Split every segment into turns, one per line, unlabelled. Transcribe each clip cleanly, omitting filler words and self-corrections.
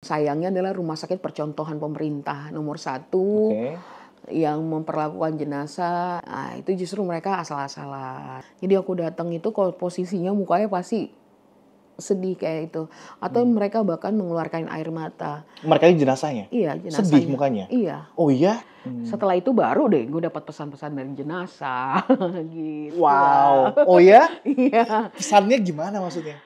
sayangnya adalah rumah sakit percontohan pemerintah nomor 1 yang memperlakukan jenazah. Nah, itu justru mereka asal-asalan. Jadi aku datang itu kalau posisinya mukanya pasti sedih kayak itu. Atau mereka bahkan mengeluarkan air mata.
Mereka jenazahnya?
Iya, jenazahnya.
Sedih mukanya?
Iya.
Oh iya?
Setelah itu baru deh gue dapat pesan-pesan dari jenazah gitu.
Wow. Oh ya?
Iya.
Pesannya gimana maksudnya?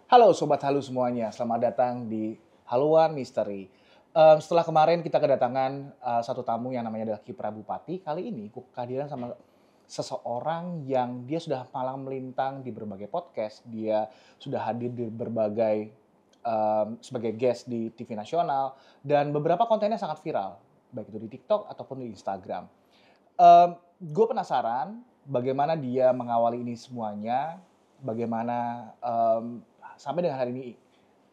Halo Sobat Halu semuanya, selamat datang di Haluan Misteri. Setelah kemarin kita kedatangan satu tamu yang namanya adalah Kipra Bupati, kali ini aku kehadiran sama seseorang yang dia sudah malang melintang di berbagai podcast, dia sudah hadir di berbagai sebagai guest di TV nasional, dan beberapa kontennya sangat viral, baik itu di TikTok ataupun di Instagram. Gue penasaran bagaimana dia mengawali ini semuanya, bagaimana sampai dengan hari ini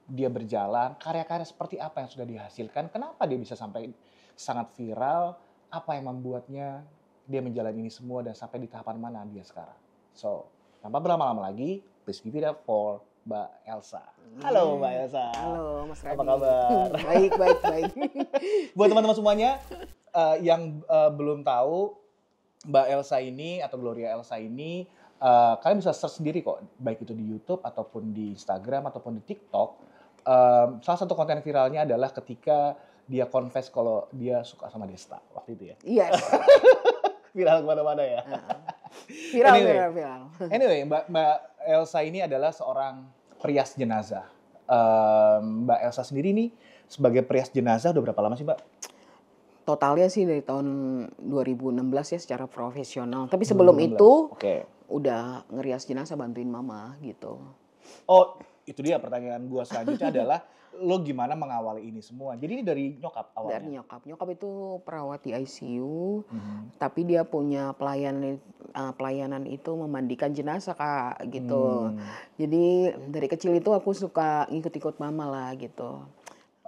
dia berjalan, karya-karya seperti apa yang sudah dihasilkan, kenapa dia bisa sampai sangat viral, apa yang membuatnya dia menjalani ini semua dan sampai di tahapan mana dia sekarang. So, tanpa berlama-lama lagi, please give it up for Mbak Elsa. Halo Mbak Elsa.
Halo Mas Radhi.
Apa kabar?
Baik.
Buat teman-teman semuanya yang belum tahu, Mbak Elsa ini atau Gloria Elsa ini, kalian bisa search sendiri kok, baik itu di YouTube ataupun di Instagram ataupun di TikTok. Salah satu konten viralnya adalah ketika dia confess kalau dia suka sama Desta waktu itu ya.
Iya.
Viral kemana-mana ya.
Viral.
Anyway, Mbak Elsa ini adalah seorang perias jenazah. Mbak Elsa sendiri nih sebagai perias jenazah udah berapa lama sih Mbak?
Totalnya sih dari tahun 2016 ya secara profesional. Tapi sebelum itu udah ngerias jenazah bantuin mama gitu.
Oh, itu dia pertanyaan gua selanjutnya adalah lo gimana mengawali ini semua? Jadi ini dari nyokap awalnya?
Dari nyokap. Nyokap itu perawat di ICU, tapi dia punya pelayanan itu memandikan jenazah Kak gitu. Jadi dari kecil itu aku suka ikut-ikut mama lah gitu.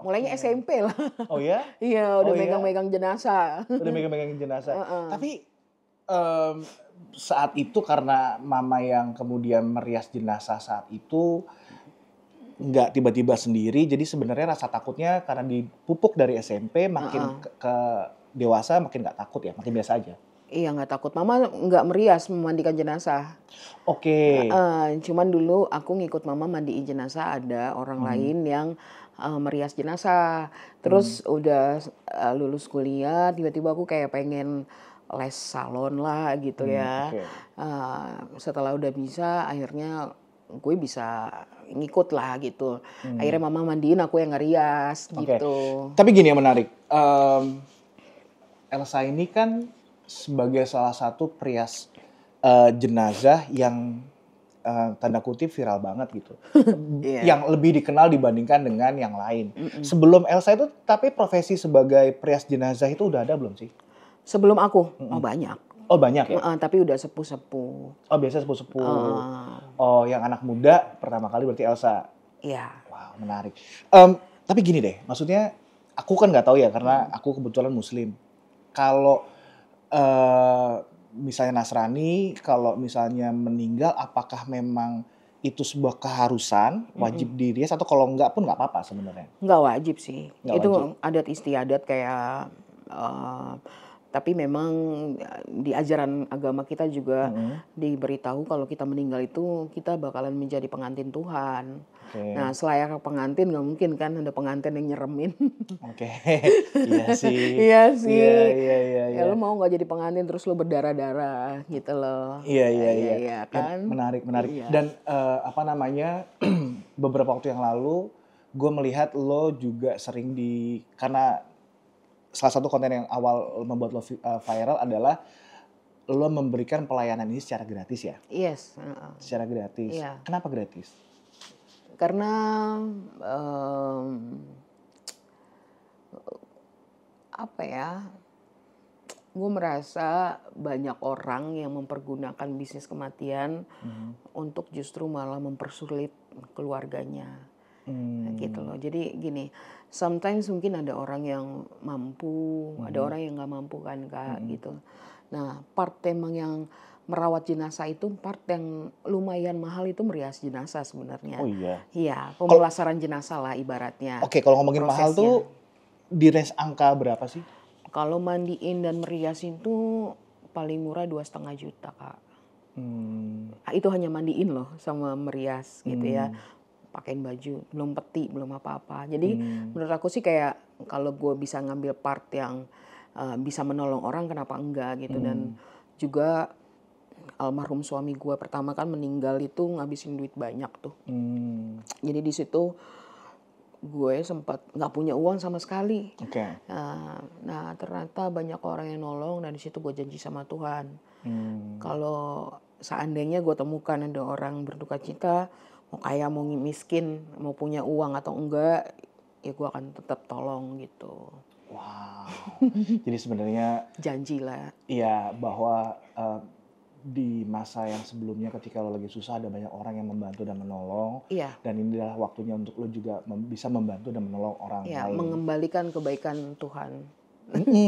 Mulainya SMP lah.
Oh ya?
Iya, udah megang-megang jenazah.
Udah megang-megang jenazah. Tapi saat itu karena mama yang kemudian merias jenazah saat itu nggak tiba-tiba sendiri, jadi sebenarnya rasa takutnya karena dipupuk dari SMP makin ke dewasa makin nggak takut ya, makin biasa aja.
Iya nggak takut, mama nggak merias memandikan jenazah.
Oke.
Cuman dulu aku ngikut mama mandiin jenazah, ada orang lain yang merias jenazah. Terus udah lulus kuliah, tiba-tiba aku kayak pengen les salon lah gitu ya. Setelah udah bisa, akhirnya gue bisa ngikut lah gitu. Akhirnya mama mandiin, aku yang ngerias gitu.
Tapi gini yang menarik, Elsa ini kan sebagai salah satu perias jenazah yang tanda kutip viral banget gitu. Yang lebih dikenal dibandingkan dengan yang lain. Sebelum Elsa itu tapi profesi sebagai perias jenazah itu udah ada belum sih?
Sebelum aku? Oh banyak.
Oh banyak ya?
Tapi udah sepuh-sepuh.
Oh biasa sepuh-sepuh. Oh yang anak muda pertama kali berarti Elsa?
Iya.
Wow menarik. Tapi gini deh, maksudnya aku kan nggak tahu ya karena aku kebetulan Muslim. Kalau misalnya Nasrani, kalau misalnya meninggal, apakah memang itu sebuah keharusan, wajib dirias atau kalau enggak pun nggak apa-apa sebenarnya?
Nggak wajib sih.
Nggak
itu
wajib.
adat istiadat kayak, tapi memang di ajaran agama kita juga diberitahu kalau kita meninggal itu kita bakalan menjadi pengantin Tuhan. Nah selayak pengantin nggak mungkin kan ada pengantin yang nyeremin.
Iya sih.
Iya sih.
Iya.
Ya lu mau nggak jadi pengantin terus lu berdarah-darah gitu loh.
Iya
kan.
Menarik.
Iya.
Dan beberapa waktu yang lalu gue melihat lo juga sering karena salah satu konten yang awal membuat lo viral adalah lo memberikan pelayanan ini secara gratis ya?
Yes.
Secara gratis.
Iya.
Kenapa gratis?
Karena gue merasa banyak orang yang mempergunakan bisnis kematian untuk justru malah mempersulit keluarganya. gitu loh. Jadi gini, sometimes mungkin ada orang yang mampu, ada orang yang nggak mampu kan Kak gitu. Nah part emang yang merawat jenazah itu part yang lumayan mahal itu merias jenazah sebenarnya.
Oh iya.
Iya, pemulasaran jenazah lah ibaratnya.
Oke, kalau ngomongin mahal
Prosesnya.
tuh di range angka berapa sih?
Kalau mandiin dan merias itu paling murah 2,5 juta Kak. Itu hanya mandiin loh sama merias gitu ya. Pakein baju, belum peti, belum apa-apa. Jadi menurut aku sih kayak kalau gue bisa ngambil part yang bisa menolong orang kenapa enggak gitu. Dan juga almarhum suami gue pertama kan meninggal itu ngabisin duit banyak tuh. Jadi di situ gue sempat nggak punya uang sama sekali.
Oke.
Nah ternyata banyak orang yang nolong dan di situ gue janji sama Tuhan. Kalau seandainya gue temukan ada orang berduka cita, mau kaya mau miskin, mau punya uang atau enggak, ya gue akan tetap tolong gitu.
Wow. Jadi sebenarnya
Janji lah.
iya bahwa di masa yang sebelumnya ketika lo lagi susah ada banyak orang yang membantu dan menolong.
Iya.
Dan ini adalah waktunya untuk lo juga bisa membantu dan menolong orang
Ya,
lain.
mengembalikan kebaikan Tuhan.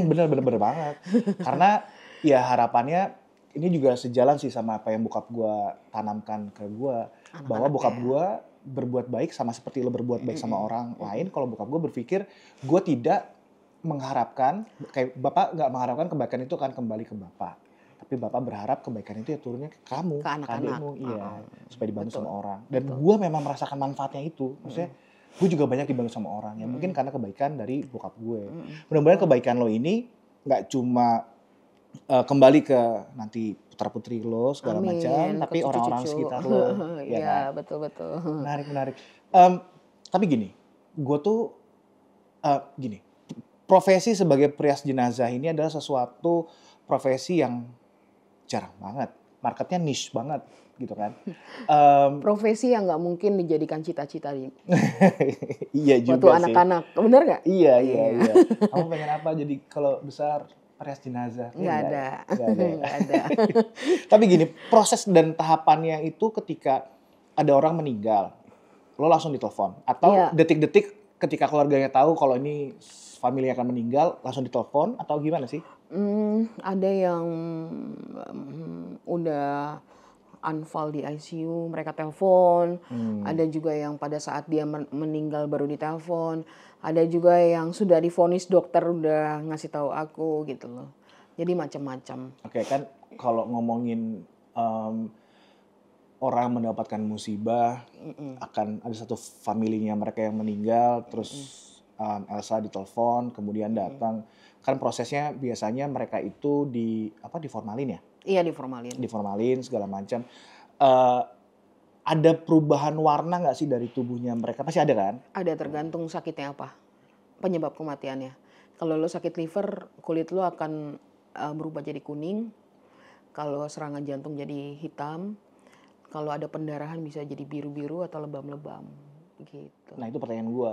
Bener banget. Karena ya harapannya ini juga sejalan sih sama apa yang bokap gue tanamkan ke gue. Bahwa bokap gue berbuat baik sama seperti lo berbuat baik sama orang lain. Kalau bokap gue berpikir gue tidak mengharapkan, kayak bapak nggak mengharapkan kebaikan itu akan kembali ke bapak. Tapi bapak berharap kebaikan itu ya turunnya ke kamu,
Ke anak-anak.
adikmu, iya, supaya dibantu sama orang. Dan
Betul.
gue memang merasakan manfaatnya itu. Maksudnya gue juga banyak dibantu sama orang. Ya mungkin karena kebaikan dari bokap gue. Mudah-mudahan kebaikan lo ini nggak cuma kembali ke nanti putra-putri lo segala macam, tapi orang-orang sekitar lo.
Iya, betul-betul.
Menarik. Tapi gini, gue tuh gini, profesi sebagai perias jenazah ini adalah sesuatu profesi yang jarang banget, marketnya niche banget gitu kan.
Profesi yang nggak mungkin dijadikan cita-cita
Iya juga
waktu
sih.
anak-anak, bener nggak?
Iya. Kamu pengen apa jadi kalau besar? Perias jenazah?
Nggak ada.
Tapi gini, proses dan tahapannya itu ketika ada orang meninggal, lo langsung ditelepon atau detik-detik ketika keluarganya tahu kalau ini famili akan meninggal langsung ditelepon atau gimana sih?
Ada yang udah unfall di ICU, mereka telepon. Ada juga yang pada saat dia meninggal baru ditelepon. Ada juga yang sudah divonis dokter udah ngasih tahu aku gitu loh. Jadi macam-macam.
Oke, kan kalau ngomongin orang mendapatkan musibah, akan ada satu familinya mereka yang meninggal, terus Elsa ditelepon, kemudian datang. Kan prosesnya biasanya mereka itu diformalin ya?
Iya, diformalin.
Diformalin segala macam. Ada perubahan warna nggak sih dari tubuhnya mereka? Pasti ada kan?
Ada, tergantung sakitnya apa, penyebab kematiannya. Kalau lo sakit liver, kulit lo akan berubah jadi kuning. Kalau serangan jantung jadi hitam. Kalau ada pendarahan bisa jadi biru-biru atau lebam-lebam gitu.
Nah itu pertanyaan gue.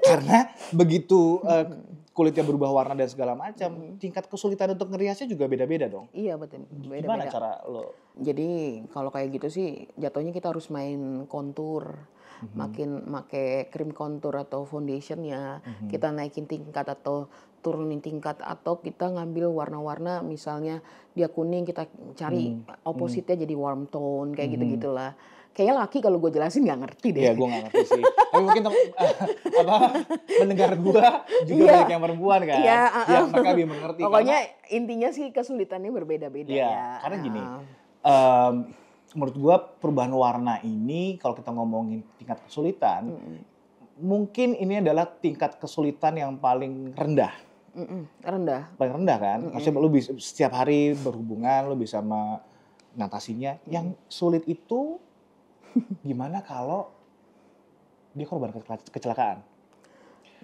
Karena begitu kulitnya berubah warna dan segala macam, tingkat kesulitan untuk ngeriasnya juga beda-beda dong.
Iya betul, beda-beda.
Gimana cara lo?
Jadi kalau kayak gitu sih jatuhnya kita harus main kontur. Makin make krim kontur atau foundationnya, kita naikin tingkat atau turunin tingkat, atau kita ngambil warna-warna, misalnya dia kuning kita cari opposite-nya jadi warm tone kayak gitu-gitulah. Kayaknya laki kalau gue jelasin nggak ngerti deh.
Iya, gue nggak ngerti sih. Tapi mungkin pendengar gue juga banyak yang perempuan kan, yang mereka lebih mengerti.
Pokoknya intinya sih kesulitannya berbeda-beda ya.
Karena gini, menurut gue perubahan warna ini kalau kita ngomongin tingkat kesulitan, mungkin ini adalah tingkat kesulitan yang paling rendah.
Rendah.
Paling rendah kan? Maksudnya lu bisa setiap hari berhubungan, lu bisa mengatasinya. Yang sulit itu gimana kalau dia korban kecelakaan?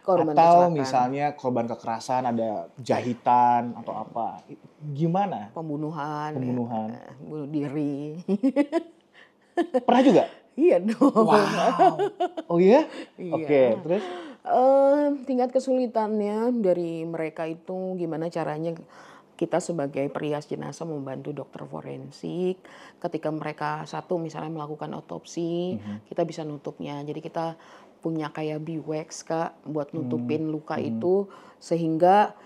Atau misalnya korban kekerasan, ada jahitan atau apa? Gimana?
Pembunuhan. Bunuh diri.
Pernah juga?
Iya dong.
Wow. Oh iya?
Iya.
Oke, terus?
Tingkat kesulitannya dari mereka itu gimana caranya kita sebagai perias jenazah membantu dokter forensik ketika mereka satu misalnya melakukan otopsi, kita bisa nutupnya. Jadi kita punya kayak beeswax Kak buat nutupin luka itu sehingga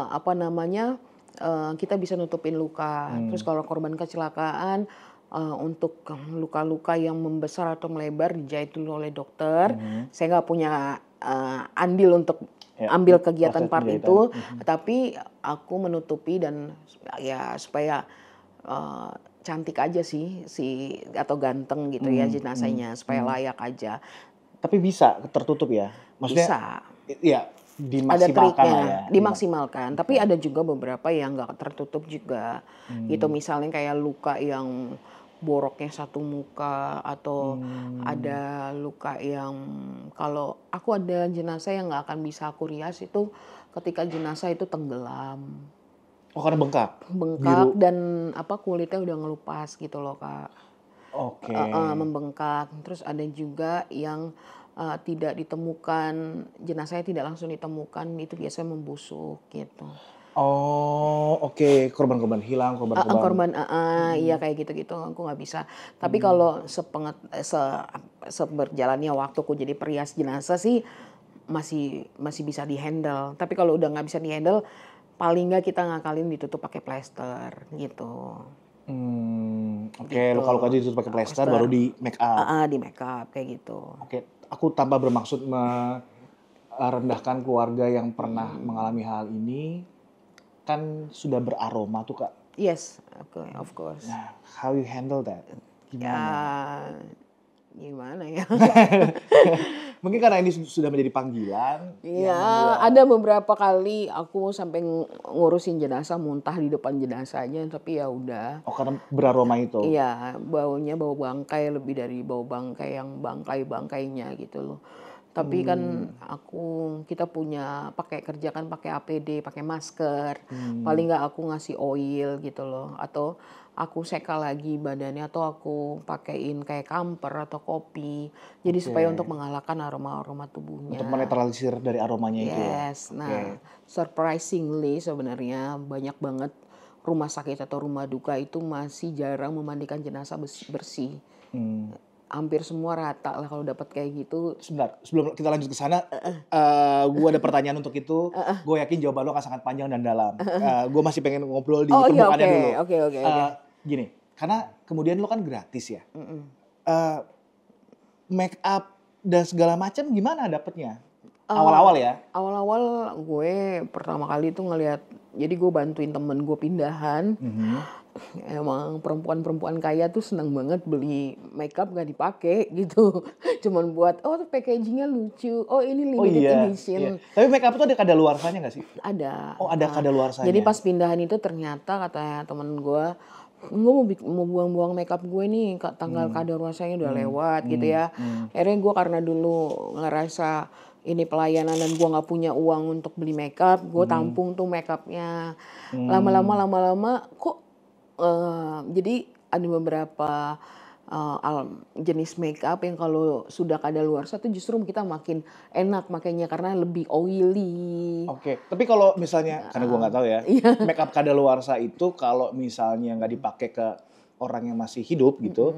apa namanya kita bisa nutupin luka. Terus kalau korban kecelakaan untuk luka-luka yang membesar atau melebar dijahit dulu oleh dokter. Saya nggak punya andil untuk
Ya,
ambil kegiatan
proses
part
penjahitan.
itu, tapi aku menutupi dan ya supaya cantik aja sih si atau ganteng gitu ya jenazahnya supaya layak aja.
Tapi bisa tertutup ya? Maksudnya
Bisa.
ya
Ada
dimaksimalkan lah ya.
triknya, dimaksimalkan. Tapi ada juga beberapa yang nggak tertutup juga. Gitu misalnya kayak luka yang boroknya satu muka atau ada luka yang kalau aku ada jenazah yang nggak akan bisa aku rias itu ketika jenazah itu tenggelam,
Oh, karena bengkak.
bengkak dan apa kulitnya udah ngelupas gitu loh Kak.
Oke.
Membengkak. Terus ada juga yang tidak ditemukan, jenazahnya tidak langsung ditemukan, itu biasanya membusuk gitu.
Oh, oke. Korban-korban hilang, korban-korban.
Iya kayak gitu-gitu aku nggak bisa. Tapi kalau seberjalannya waktu aku jadi perias jenazah sih masih bisa dihandle. Tapi kalau udah nggak bisa dihandle, paling nggak kita ngakalin ditutup pakai plester gitu.
Oke,
Gitu.
luka-luka ditutup pakai plester baru di make up.
Di make up kayak gitu.
Oke, aku tanpa bermaksud merendahkan keluarga yang pernah mengalami hal ini, kan sudah beraroma tuh Kak.
Yes, okay, of course.
Nah, how you handle that?
Ya, gimana ya?
Mungkin karena ini sudah menjadi panggilan.
Iya, ada beberapa kali aku sampai ngurusin jenazah muntah di depan jenazahnya, tapi ya udah.
Oh, karena beraroma itu.
Iya, baunya bau bangkai lebih dari bau bangkai yang bangkai-bangkainya gitu loh. Tapi kan kita punya kerjakan pakai APD, pakai masker. Paling nggak aku ngasih oil gitu loh. Atau aku seka lagi badannya atau aku pakein kayak kamper atau kopi. Jadi supaya untuk mengalahkan aroma-aroma tubuhnya.
Untuk menetralisir dari aromanya itu ya.
Yes, nah surprisingly sebenarnya banyak banget rumah sakit atau rumah duka itu masih jarang memandikan jenazah bersih. Hampir semua rata lah kalau dapat kayak gitu.
Sebentar, sebelum kita lanjut ke sana, gue ada pertanyaan untuk itu. Gue yakin jawaban lo akan sangat panjang dan dalam. Gue masih pengen ngobrol di permukaannya dulu.
Oke.
Gini, karena kemudian lo kan gratis ya. Make up dan segala macam gimana dapetnya? Awal-awal ya?
Awal-awal gue pertama kali itu ngelihat, jadi gue bantuin temen gue pindahan. Emang perempuan-perempuan kaya tuh senang banget beli makeup gak dipakai gitu. Cuman buat packagingnya lucu. Oh ini limited edition.
Iya. Tapi makeup itu ada kadaluarsanya gak sih?
Ada.
Oh ada kadaluarsanya.
Jadi pas pindahan itu ternyata katanya temen gue mau buang-buang makeup gue nih tanggal kadaluarsanya udah lewat gitu ya. Akhirnya gue karena dulu ngerasa ini pelayanan dan gue nggak punya uang untuk beli makeup, gue tampung tuh makeupnya. Lama-lama kok jadi ada beberapa jenis makeup yang kalau sudah kadaluarsa tuh justru kita makin enak makanya karena lebih oily.
Oke, tapi kalau misalnya karena gue nggak tahu ya, makeup kadaluarsa itu kalau misalnya nggak dipakai ke orang yang masih hidup gitu,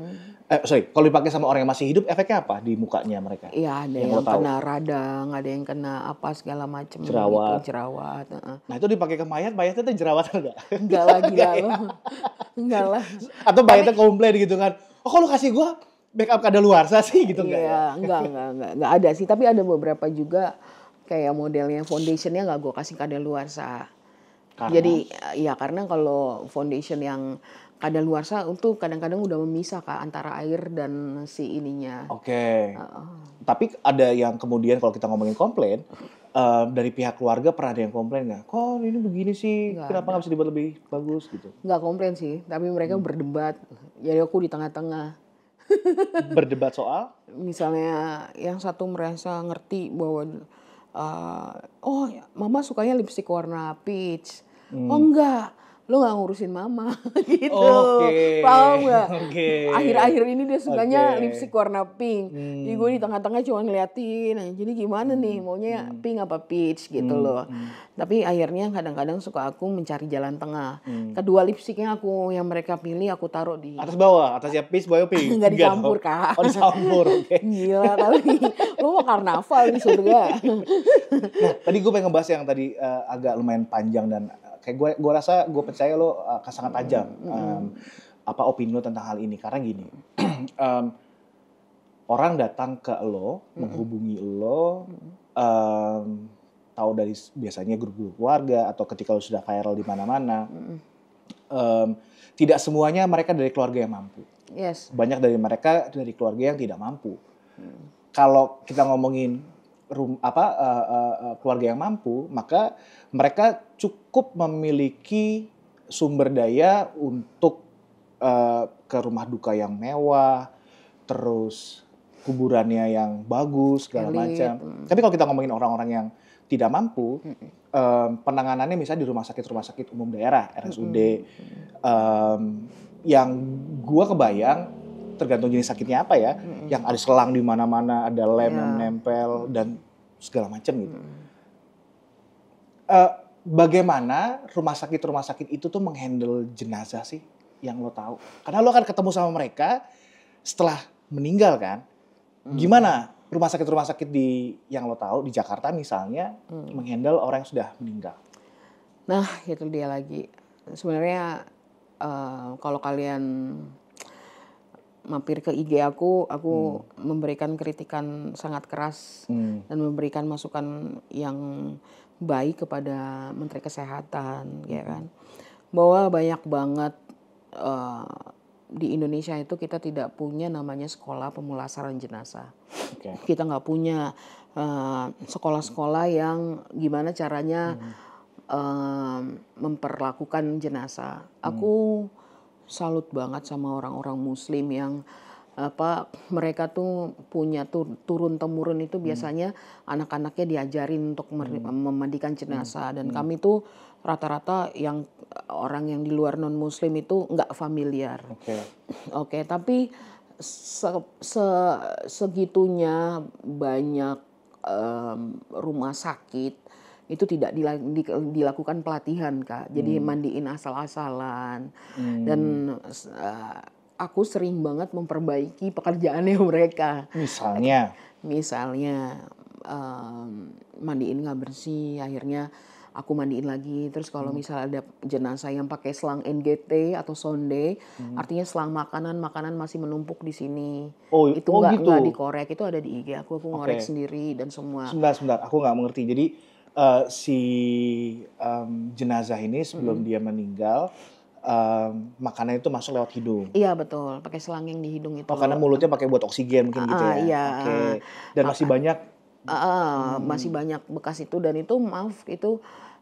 kalau dipakai sama orang yang masih hidup, efeknya apa di mukanya mereka?
Iya, ada yang kena radang, ada yang kena apa segala macam
jerawat.
Gitu, jerawat.
Nah itu dipakai ke mayatnya tuh jerawat enggak?
Enggak lagi lalu. Enggak lah.
Atau mayatnya komplain gitu kan, oh kok lu kasih gue makeup kadaluarsa sih gitu enggak ya?
Enggak ada sih, tapi ada beberapa juga kayak modelnya foundationnya nggak gue kasih kadaluarsa. Jadi ya karena kalau foundation yang kadaluarsa itu kadang-kadang udah memisah Kak antara air dan si ininya.
Oke. Tapi ada yang kemudian kalau kita ngomongin komplain, dari pihak keluarga pernah ada yang komplain nggak? Kok ini begini sih? Kenapa nggak bisa dibuat lebih bagus gitu?
Nggak komplain sih, tapi mereka berdebat. Jadi aku di tengah-tengah.
Berdebat soal?
Misalnya yang satu merasa ngerti bahwa mama sukanya lipstick warna peach. Oh enggak, lo nggak ngurusin mama gitu,
Oke.
paham nggak?
Oke.
Akhir-akhir ini dia sukanya
Oke.
lipstick warna pink, jadi gue di tengah-tengah cuma ngeliatin, nah, jadi gimana nih maunya pink apa peach gitu loh. Tapi akhirnya kadang-kadang suka aku mencari jalan tengah. Kedua lipstiknya yang mereka pilih aku taruh di
Atas bawah, atasnya peach, bawahnya pink.
nggak
Enggak
dicampur
dong.
Kak.
Oh, dicampur. Oke.
Gila kali, lo mau karnaval di surga.
Nah, tadi gue pengen ngebahas yang tadi agak lumayan panjang dan kayak gue rasa gue percaya lo akan sangat tajam apa opini lo tentang hal ini karena gini. Orang datang ke lo, menghubungi lo, tahu dari biasanya grup-grup keluarga atau ketika lo sudah viral di mana-mana. Tidak semuanya mereka dari keluarga yang mampu.
Yes.
Banyak dari mereka dari keluarga yang tidak mampu. Kalau kita ngomongin keluarga yang mampu, maka mereka cukup memiliki sumber daya untuk ke rumah duka yang mewah, terus kuburannya yang bagus segala macam. Tapi kalau kita ngomongin orang-orang yang tidak mampu, penanganannya misalnya di rumah sakit umum daerah, RSUD, yang gua kebayang tergantung jenis sakitnya apa ya, yang ada selang di mana-mana, ada lem yang menempel dan segala macam gitu. Bagaimana rumah sakit itu tuh menghandle jenazah sih yang lo tahu? Karena lo akan ketemu sama mereka setelah meninggal kan. Gimana rumah sakit yang lo tahu di Jakarta misalnya menghandle orang yang sudah meninggal?
Nah, itu dia lagi. Sebenarnya kalau kalian mampir ke IG aku memberikan kritikan sangat keras dan memberikan masukan yang baik kepada Menteri Kesehatan, ya kan, bahwa banyak banget di Indonesia itu kita tidak punya namanya sekolah pemulasaran jenazah. Kita nggak punya sekolah-sekolah yang gimana caranya memperlakukan jenazah. Aku salut banget sama orang-orang Muslim yang mereka tuh punya turun-temurun itu biasanya anak-anaknya diajarin untuk memandikan jenazah dan kami tuh rata-rata yang orang yang di luar non Muslim itu nggak familiar. Oke, tapi segitunya banyak rumah sakit itu tidak dilakukan pelatihan Kak. Jadi mandiin asal-asalan dan aku sering banget memperbaiki pekerjaannya mereka. Misalnya mandiin nggak bersih, akhirnya aku mandiin lagi. Terus kalau misalnya ada jenazah yang pakai selang NGT atau sonde, artinya selang makanan masih menumpuk di sini. Itu nggak dikorek, itu ada di IG aku ngorek sendiri dan semua.
Sebentar, aku nggak mengerti. Jadi si jenazah ini sebelum dia meninggal, makanan itu masuk lewat hidung.
Iya betul, pakai selang yang di hidung itu.
Karena mulutnya pakai buat oksigen mungkin gitu ya.
Iya.
Dan masih banyak.
Masih banyak bekas itu dan itu itu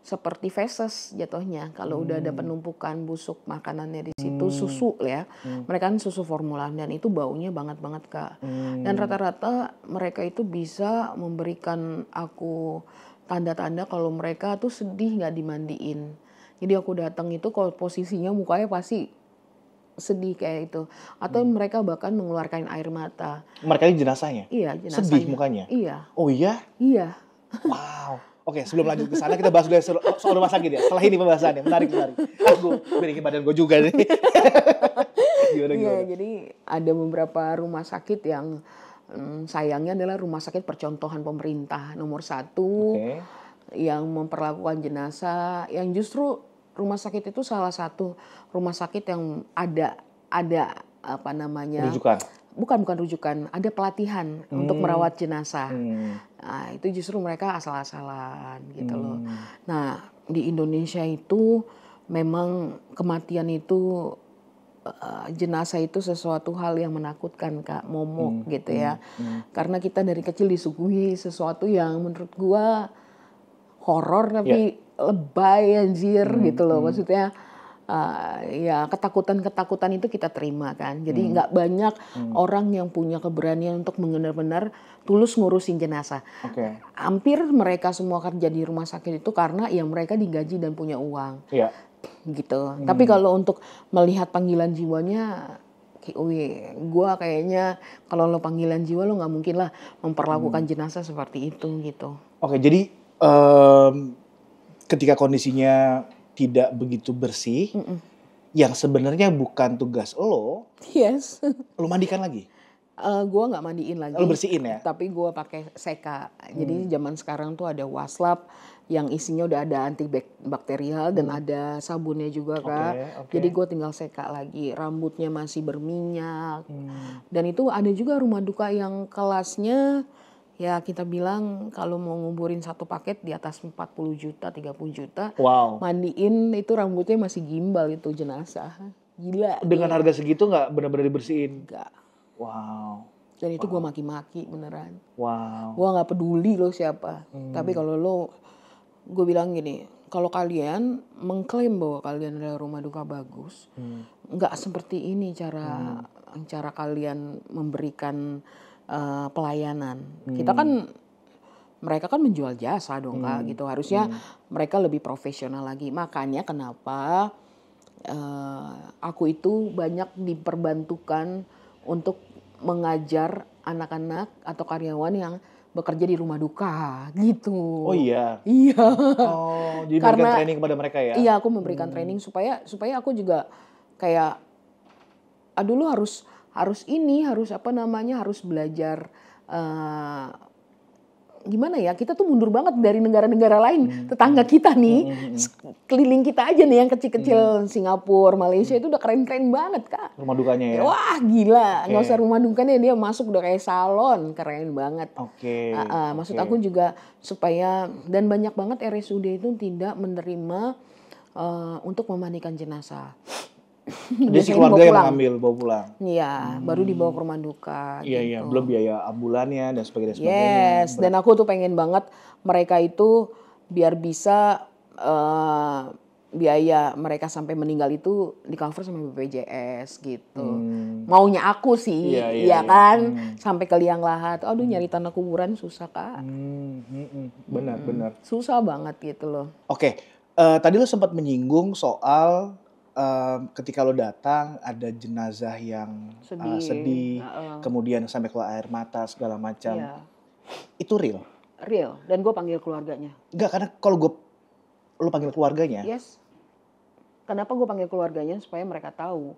seperti feses jatuhnya. Kalau udah ada penumpukan busuk makanannya di situ, susu ya. Mereka kan susu formula dan itu baunya banget Kak. Dan rata-rata mereka itu bisa memberikan aku tanda-tanda kalau mereka tuh sedih nggak dimandiin. Jadi aku datang itu kalau posisinya mukanya pasti sedih kayak itu. Atau mereka bahkan mengeluarkan air mata.
Mereka ini jenazahnya?
Iya, jenazahnya.
Sedih mukanya?
Iya.
Oh iya?
Iya.
Wow. Oke, sebelum lanjut ke sana kita bahas dulu soal rumah sakit ya. Setelah ini pembahasannya, menarik. Aku berikin badan gue juga nih. Gimana?
Iya, jadi ada beberapa rumah sakit yang sayangnya adalah rumah sakit percontohan pemerintah nomor 1 yang memperlakukan jenazah, yang justru rumah sakit itu salah satu rumah sakit yang ada apa namanya?
Rujukan.
Bukan rujukan, ada pelatihan untuk merawat jenazah. Nah, itu justru mereka asal-asalan gitu loh. Nah, di Indonesia itu memang kematian itu jenazah itu sesuatu hal yang menakutkan Kak, momok gitu ya. Karena kita dari kecil disuguhi sesuatu yang menurut gua horor tapi lebay anjir gitu loh. Maksudnya ya ketakutan itu kita terima kan. Jadi nggak banyak orang yang punya keberanian untuk benar-benar tulus ngurusin jenazah.
Okay.
Hampir mereka semua kerja di rumah sakit itu karena ya mereka digaji dan punya uang.
Yeah.
gitu. Tapi kalau untuk melihat panggilan jiwanya, gue kayaknya kalau lo panggilan jiwa lo nggak mungkin lah memperlakukan jenazah seperti itu gitu.
Oke, jadi ketika kondisinya tidak begitu bersih, yang sebenarnya bukan tugas lo
Yes.
mandikan lagi.
Gue nggak mandiin lagi.
Lo bersihin ya?
Tapi gue pakai seka. Jadi zaman sekarang tuh ada waslap yang isinya udah ada antibakterial dan ada sabunnya juga Kak.
Oke.
Jadi gue tinggal seka lagi. Rambutnya masih berminyak. Dan itu ada juga rumah duka yang kelasnya ya kita bilang kalau mau nguburin satu paket di atas 40 juta, 30 juta.
Wow.
Mandiin itu rambutnya masih gimbal itu jenazah. Gila.
Dengan harga segitu nggak benar-benar dibersihin?
Enggak.
Wow.
Dan itu gue maki-maki beneran.
Wow.
Gue nggak peduli lo siapa. Tapi kalau lo, gue bilang gini, kalau kalian mengklaim bahwa kalian adalah rumah duka bagus, nggak seperti ini cara kalian memberikan pelayanan. Kita kan, mereka kan menjual jasa dong Kak, gitu. Harusnya mereka lebih profesional lagi. Makanya kenapa aku itu banyak diperbantukan untuk mengajar anak-anak atau karyawan yang bekerja di rumah duka gitu.
Oh iya.
Iya.
Oh, jadi memberikan training kepada mereka ya?
Iya, aku memberikan training supaya aku juga kayak aduh lu harus harus belajar gimana ya, kita tuh mundur banget dari negara-negara lain. Tetangga kita nih, keliling kita aja nih yang kecil-kecil, Singapura, Malaysia itu udah keren-keren banget Kak.
Rumah dukanya ya?
Wah gila, nggak usah rumah dukanya, dia masuk udah kayak salon, keren banget. Maksud aku juga supaya, dan banyak banget RSUD itu tidak menerima untuk memandikan jenazah.
Jadi si keluarga yang mengambil bawa pulang?
Iya, baru dibawa ke rumah duka.
Iya,
gitu.
belum biaya ambulannya dan sebagainya.
Yes, dan aku tuh pengen banget mereka itu biar bisa biaya mereka sampai meninggal itu di cover sama BPJS gitu. Maunya aku sih, iya kan, sampai ke liang lahat. Aduh nyari tanah kuburan susah Kak.
Benar.
Susah banget gitu loh.
Oke, tadi lo sempat menyinggung soal ketika lo datang ada jenazah yang sedih, kemudian sampai keluar air mata segala macam.
Iya.
Itu real?
Real, dan gue panggil keluarganya.
Enggak, karena kalau lo panggil keluarganya.
Yes. Kenapa gue panggil keluarganya? Supaya mereka tahu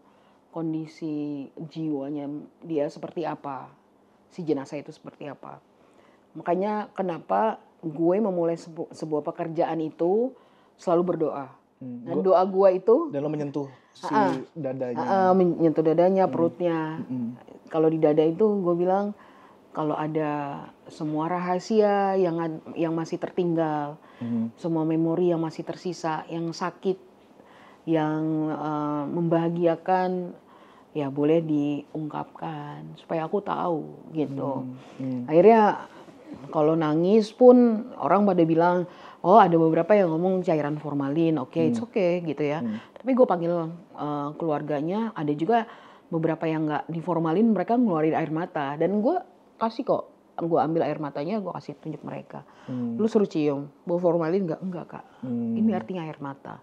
kondisi jiwanya dia seperti apa, si jenazah itu seperti apa. Makanya kenapa gue memulai sebuah pekerjaan itu selalu berdoa. Nah, doa gue itu
dan lo menyentuh si dadanya,
menyentuh dadanya, perutnya. Kalau di dada itu gue bilang kalau ada semua rahasia yang masih tertinggal, semua memori yang masih tersisa, yang sakit, yang membahagiakan, ya boleh diungkapkan supaya aku tahu gitu. Akhirnya kalau nangis pun orang pada bilang, oh ada beberapa yang ngomong cairan formalin, it's okay gitu ya. Tapi gue panggil keluarganya, ada juga beberapa yang nggak diformalin, mereka ngeluarin air mata dan gue kasih kok, gue ambil air matanya, gue kasih tunjuk mereka. Lu suruh cium, bau formalin enggak Kak, ini artinya air mata.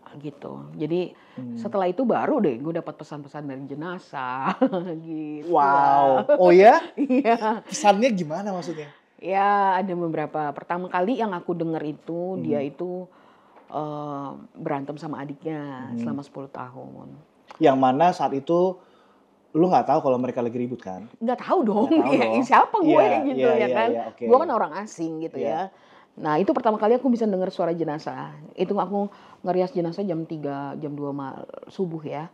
Gitu. Jadi setelah itu baru deh gue dapat pesan-pesan dari jenazah gitu.
Wow. Oh ya?
Iya.
Pesannya gimana maksudnya?
Ya ada beberapa. Pertama kali yang aku dengar itu dia itu berantem sama adiknya selama 10 tahun.
Yang mana saat itu lu nggak tahu kalau mereka lagi ribut kan?
Nggak tahu dong. Siapa gue gitu ya kan? Okay. Gue kan orang asing gitu ya. Nah itu pertama kali aku bisa dengar suara jenazah. Itu aku ngerias jenazah jam 3, jam 2 subuh ya.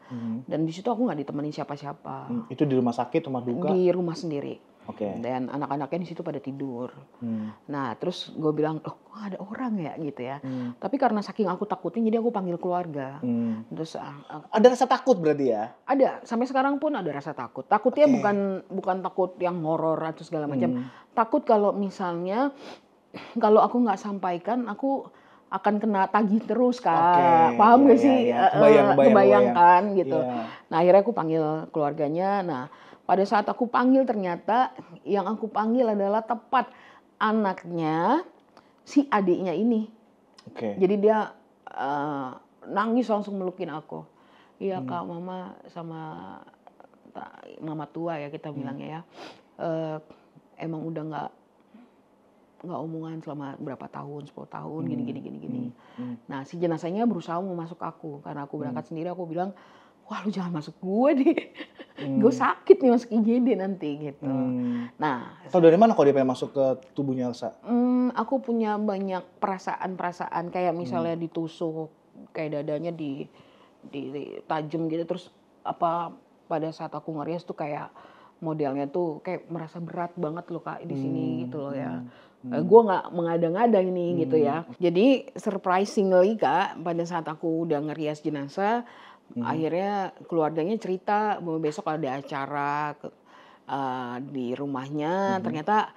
Dan di situ aku nggak ditemenin siapa-siapa.
Itu di rumah sakit, rumah duka?
Di rumah sendiri.
Okay.
Dan anak-anaknya di situ pada tidur. Nah terus gue bilang, oh kok ada orang ya gitu ya. Tapi karena saking aku takutin, jadi aku panggil keluarga. Terus
ada rasa takut berarti ya?
Ada, sampai sekarang pun ada rasa takut. Takutnya bukan takut yang horor atau segala macam. Takut kalau misalnya kalau aku nggak sampaikan, aku akan kena tagih terus Kak. Paham gak sih? Kebayangkan gitu. Nah akhirnya aku panggil keluarganya. Nah pada saat aku panggil ternyata yang aku panggil adalah tepat anaknya si adiknya ini. Jadi dia nangis langsung melukin aku. Iya Kak, Mama sama Mama tua ya kita bilangnya ya, emang udah nggak omongan selama berapa tahun, 10 tahun, gini. Nah si jenazahnya berusaha mau masuk aku, karena aku berangkat sendiri, aku bilang, wah lu jangan masuk gue deh, gue sakit nih masuk IGD nanti gitu. Nah,
Tahu dari mana kalau dia pengen masuk ke tubuhnya Elsa?
aku punya banyak perasaan-perasaan kayak misalnya ditusuk, kayak dadanya di tajam gitu, terus apa pada saat aku ngerias tuh kayak modelnya tuh kayak merasa berat banget loh Kak di sini gitu loh ya. Gue nggak mengada-ngada ini gitu ya. Jadi surprisingly Kak, pada saat aku udah ngerias jenazah, akhirnya keluarganya cerita bahwa besok ada acara di rumahnya. Ternyata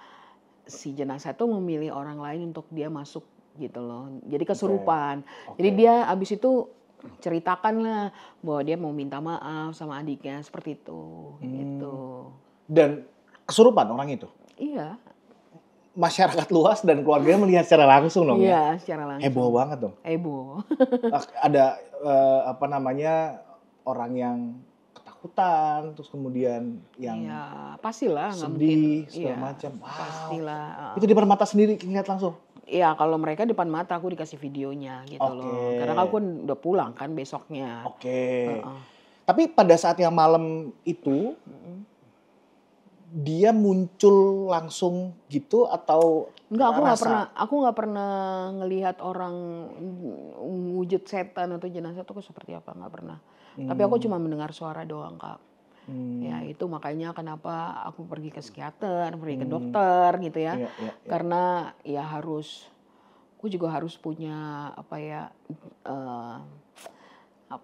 si jenazah tuh memilih orang lain untuk dia masuk gitu loh. Jadi kesurupan. Jadi dia abis itu ceritakan lah bahwa dia mau minta maaf sama adiknya seperti itu gitu.
Dan kesurupan orang itu?
Iya.
Masyarakat luas dan keluarganya melihat secara langsung dong ya?
Iya, secara langsung.
Heboh banget dong.
Heboh.
Ada apa namanya, orang yang ketakutan, terus kemudian yang
Iya, pastilah nggak mungkin.
sedih segala
Iya,
macam. Wow.
pastilah.
Itu di depan mata sendiri lihat langsung.
Iya, kalau mereka depan mata aku dikasih videonya gitu loh. Karena aku kan udah pulang kan besoknya.
Oke. Tapi pada saat yang malam itu dia muncul langsung gitu atau
Enggak,
rasa?
aku nggak pernah ngelihat orang wujud setan atau jenazah itu seperti apa, nggak pernah. Tapi aku cuma mendengar suara doang Kak. Ya itu makanya kenapa aku pergi ke psikiater, pergi ke dokter gitu ya.
Iya, iya.
Karena ya aku juga harus punya apa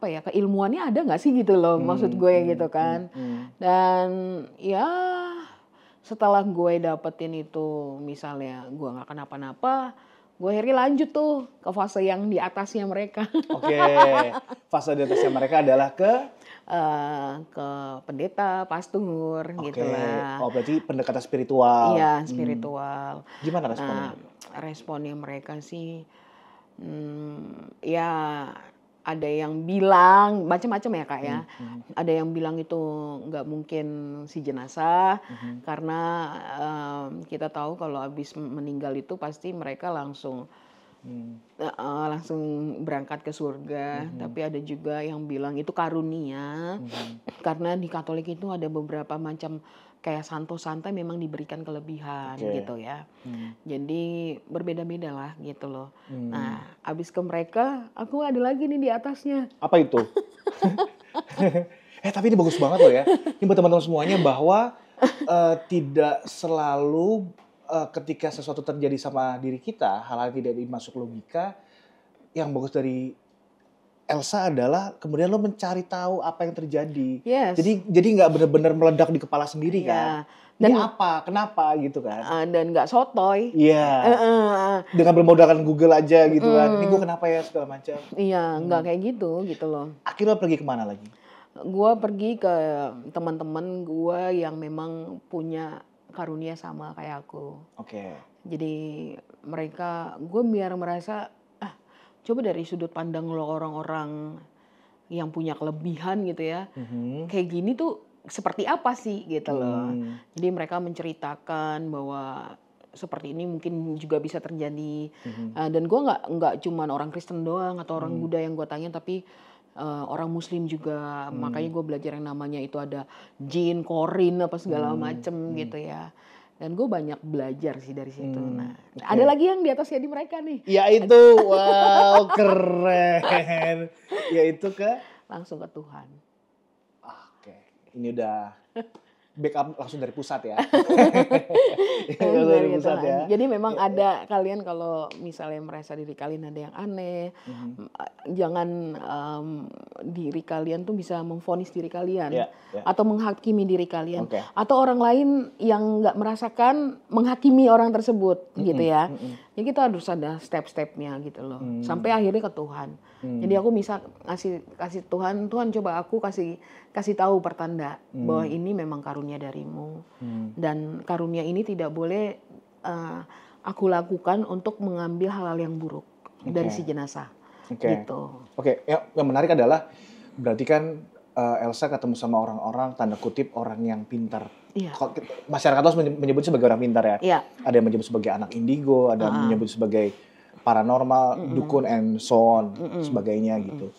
ya keilmuannya ada nggak sih gitu loh, maksud gue gitu kan. Dan ya setelah gue dapetin itu, misalnya gue nggak kenapa-napa, gue akhirnya lanjut tuh ke fase yang di atasnya mereka.
Oke. Fase di atasnya mereka adalah ke
Ke pendeta, pastor gitu lah.
Oh berarti pendekatan spiritual.
Iya, spiritual.
Gimana responnya?
Nah, responnya mereka sih, ya ada yang bilang macam-macam ya Kak ya. Ada yang bilang itu nggak mungkin si jenazah, karena kita tahu kalau habis meninggal itu pasti mereka langsung langsung berangkat ke surga. Tapi ada juga yang bilang itu karunia, karena di Katolik itu ada beberapa macam kayak santo-santa memang diberikan kelebihan gitu ya. Jadi berbeda-beda lah gitu loh. Nah, abis ke mereka, aku ada lagi nih di atasnya.
Apa itu? Tapi ini bagus banget loh ya. Ini buat teman-teman semuanya bahwa tidak selalu ketika sesuatu terjadi sama diri kita, hal-hal yang tidak dimasuk logika, yang bagus dari Elsa adalah kemudian lo mencari tahu apa yang terjadi.
Yes.
Jadi nggak benar-benar meledak di kepala sendiri kan.
Dan
ini apa, kenapa gitu kan.
dan nggak sotoy.
Iya. Dengan bermodalkan Google aja gitu kan. Ini gue kenapa ya segala macam.
Iya, nggak kayak gitu loh.
Akhirnya pergi kemana lagi?
Gue pergi ke teman-teman gue yang memang punya karunia sama kayak aku.
Oke.
Jadi mereka, gue biar merasa, coba dari sudut pandang lo orang-orang yang punya kelebihan gitu ya, kayak gini tuh seperti apa sih gitu loh. Jadi mereka menceritakan bahwa seperti ini mungkin juga bisa terjadi. Dan gue nggak cuman orang Kristen doang atau orang Buddha yang gue tanya, tapi orang Muslim juga. Makanya gue belajar yang namanya itu ada jin, korin apa segala macem gitu ya. Dan gue banyak belajar sih dari situ. Nah, ada lagi yang di atasnya di mereka nih.
Ya itu, wow keren. Ya itu
langsung ke Tuhan.
Oke, ini udah backup langsung dari pusat ya.
Dari pusat ya. Jadi memang ada kalian kalau misalnya merasa diri kalian ada yang aneh, jangan diri kalian tuh bisa memvonis diri kalian atau menghakimi diri kalian, atau orang lain yang nggak merasakan menghakimi orang tersebut gitu ya. Jadi kita harus ada step-stepnya gitu loh, sampai akhirnya ke Tuhan. Jadi aku bisa kasih Tuhan coba aku kasih tahu pertanda bahwa ini memang karunia darimu, dan karunia ini tidak boleh aku lakukan untuk mengambil hal-hal yang buruk dari si jenazah.
Oke.
gitu.
Oke, yang menarik adalah berarti kan Elsa ketemu sama orang-orang tanda kutip orang yang pintar.
Iya.
Masyarakat harus menyebut sebagai orang pintar ya.
Iya.
Ada yang menyebut sebagai anak indigo, ada yang menyebut sebagai paranormal, dukun and so on, sebagainya gitu.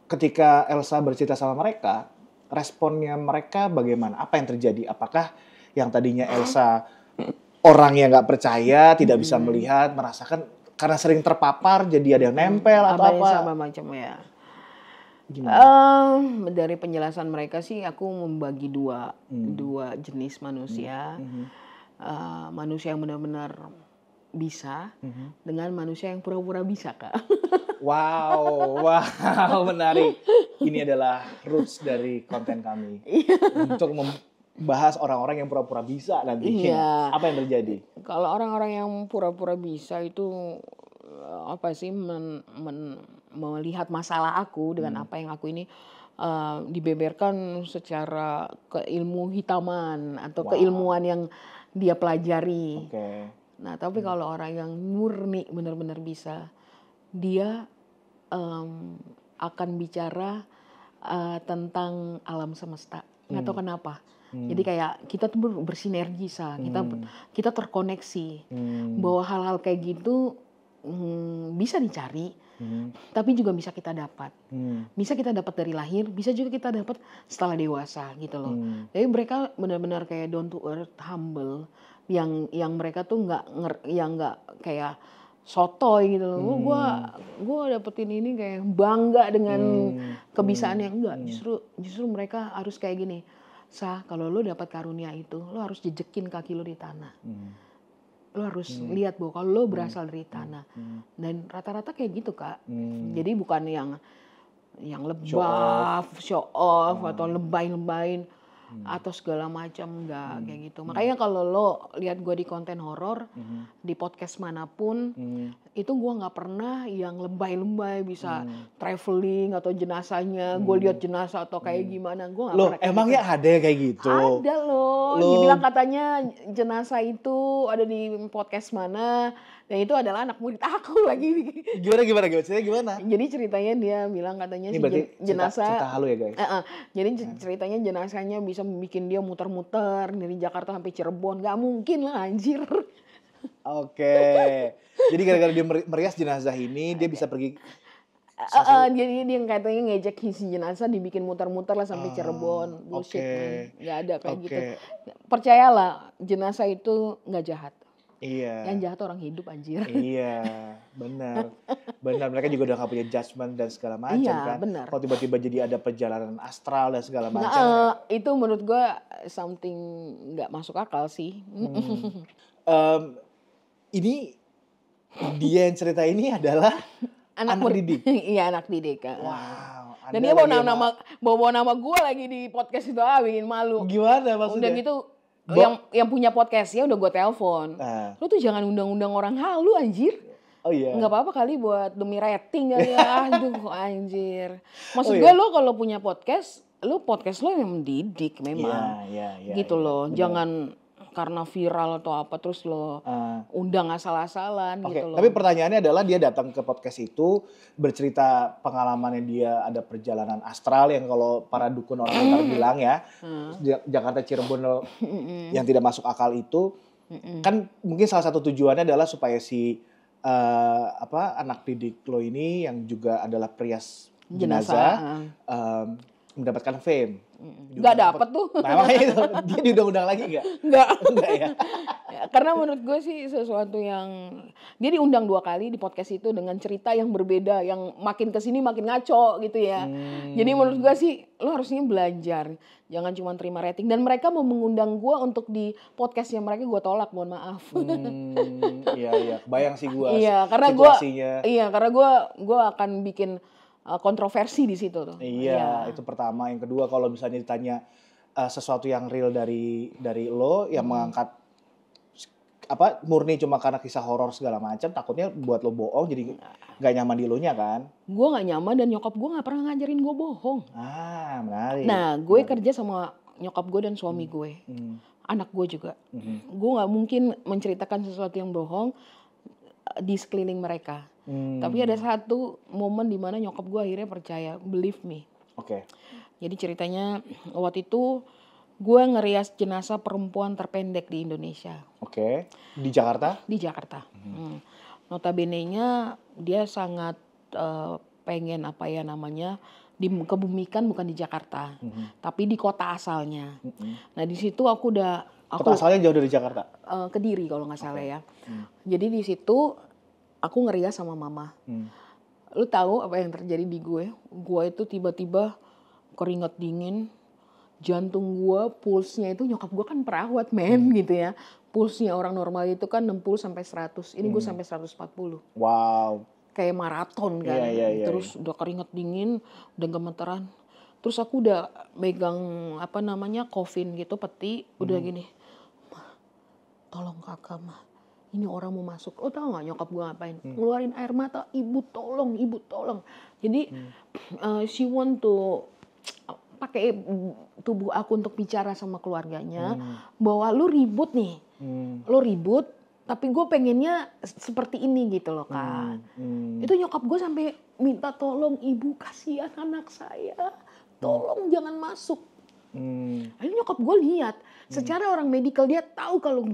Ketika Elsa bercerita sama mereka, responnya mereka bagaimana? Apa yang terjadi? Apakah yang tadinya Elsa orang yang nggak percaya, tidak bisa melihat, merasakan karena sering terpapar jadi ada yang nempel atau apa?
Sama macam ya. Dari penjelasan mereka sih aku membagi dua jenis manusia. Manusia yang benar-benar bisa dengan manusia yang pura-pura bisa, Kak.
Wow, menarik. Ini adalah roots dari konten kami. Untuk membahas orang-orang yang pura-pura bisa nanti.
Iya.
Apa yang terjadi?
Kalau orang-orang yang pura-pura bisa itu apa sih melihat masalah aku dengan apa yang aku ini dibeberkan secara keilmu hitaman atau keilmuan yang dia pelajari. Nah, tapi kalau orang yang murni benar-benar bisa, dia akan bicara tentang alam semesta. Nggak tahu kenapa. Jadi kayak kita tuh bersinergi, kita terkoneksi bahwa hal-hal kayak gitu bisa dicari, tapi juga bisa kita dapat. Bisa kita dapat dari lahir, bisa juga kita dapat setelah dewasa gitu loh. Jadi mereka benar-benar kayak down to earth, humble, yang mereka tuh nggak kayak sotoy gitu loh. Gua dapetin ini kayak bangga dengan kebisaannya, enggak. Justru mereka harus kayak gini. Kalau lo dapat karunia itu, lo harus jejekin kaki lo di tanah. Lo harus lihat bahwa kalau lo berasal dari tanah. Dan rata-rata kayak gitu, Kak. Jadi bukan yang lebaf, show off atau lebay-lebayin atau segala macam, enggak kayak gitu. Makanya kalau lo lihat gue di konten horor, di podcast manapun, itu gue nggak pernah yang lebay-lebay bisa traveling atau jenazahnya, gue lihat jenazah atau kayak gimana, gue nggak pernah.
Emangnya gitu. Ada kayak gitu?
Ada loh. Dibilang katanya jenazah itu ada di podcast mana, dan itu adalah anak murid aku lagi.
Gimana? Ceritanya gimana?
Jadi ceritanya dia bilang katanya
ini
jenazah.
Cerita halu ya guys.
Jadi ceritanya jenazahnya bisa bikin dia muter-muter dari Jakarta sampai Cirebon. Gak mungkin lah anjir.
Oke. Jadi gara-gara dia merias jenazah ini dia bisa pergi.
Jadi dia katanya ngejek isi jenazah dibikin muter-muter lah sampai Cirebon. Bullshit man. Gak ada kayak gitu. Percayalah jenazah itu gak jahat.
Iya.
Yang jahat orang hidup anjir.
Iya, benar. Mereka juga udah gak punya judgement dan segala macam kan.
Benar.
Kalau tiba-tiba jadi ada perjalanan astral dan segala macam.
Itu menurut gue something gak masuk akal sih.
Ini dia yang cerita ini adalah anak didik.
Iya, anak didik.
Wow.
Dan dia bawa nama gue lagi di podcast itu, bikin malu.
Gimana maksudnya?
Udah gitu yang punya podcastnya udah gue telepon. Lu tuh jangan undang-undang orang halu anjir.
Oh iya.
Nggak apa-apa kali buat demi rating kali ya. Aduh anjir. Maksud gue lo kalau punya podcast lo yang mendidik memang.
Iya.
Gitu loh. Bener. Jangan karena viral atau apa terus lo undang asal-asalan gitu loh.
Tapi pertanyaannya adalah dia datang ke podcast itu bercerita pengalamannya dia ada perjalanan astral yang kalau para dukun orang pintar bilang ya, Jakarta Cirebon yang tidak masuk akal itu kan mungkin salah satu tujuannya adalah supaya si anak didik lo ini yang juga adalah perias jenazah mendapatkan fame.
Nggak dapet tuh.
Nah, makanya itu dia diundang-undang lagi nggak?
Nggak
ya.
Karena menurut gue sih sesuatu yang dia diundang 2 kali di podcast itu dengan cerita yang berbeda, yang makin kesini makin ngaco gitu ya. Jadi menurut gue sih lo harusnya belajar, jangan cuma terima rating. Dan mereka mau mengundang gue untuk di podcastnya mereka, gue tolak, mohon maaf.
Iya, bayang sih gue.
Iya, karena gue akan bikin kontroversi di situ tuh.
Iya, itu pertama. Yang kedua kalau misalnya ditanya sesuatu yang real dari lo yang mengangkat murni cuma karena kisah horor segala macam, takutnya buat lo bohong jadi nggak nyaman di lo nya kan? Gue
nggak nyaman dan nyokap gue nggak pernah ngajarin gue bohong.
Menarik.
Nah, gue kerja sama nyokap gue dan suami gue, anak gue juga. Gue nggak mungkin menceritakan sesuatu yang bohong di sekeliling mereka. Tapi ada satu momen di mana nyokap gue akhirnya percaya, believe me.
Oke.
Jadi ceritanya waktu itu gue ngerias jenazah perempuan terpendek di Indonesia.
Oke. Di Jakarta?
Di Jakarta. Notabene-nya dia sangat pengen kebumikan bukan di Jakarta, tapi di kota asalnya. Nah di situ
Kota asalnya jauh dari Jakarta?
Kediri kalau nggak salah ya. Jadi di situ aku ngerias sama mama. Lu tahu apa yang terjadi di gue? Gue itu tiba-tiba keringat dingin, jantung gue, pulsnya itu, nyokap gue kan perawat gitu ya. Pulsnya orang normal itu kan 60 sampai 100. Ini gue sampai 140.
Wow.
Kayak maraton kan. Terus udah keringat dingin, udah gemeteran. Terus aku udah megang coffin gitu, peti, udah gini. "Mah, tolong kakak mah. Ini orang mau masuk." Lo tau gak nyokap gue ngapain? Ngeluarin air mata, ibu tolong. Jadi she want to pakai tubuh aku untuk bicara sama keluarganya bahwa lu ribut nih. Lu ribut, tapi gue pengennya seperti ini gitu loh Kak. Itu nyokap gue sampai minta tolong, ibu kasihan anak saya. Tolong jangan masuk. Akhirnya nyokap gue lihat, secara orang medikal dia tahu kalau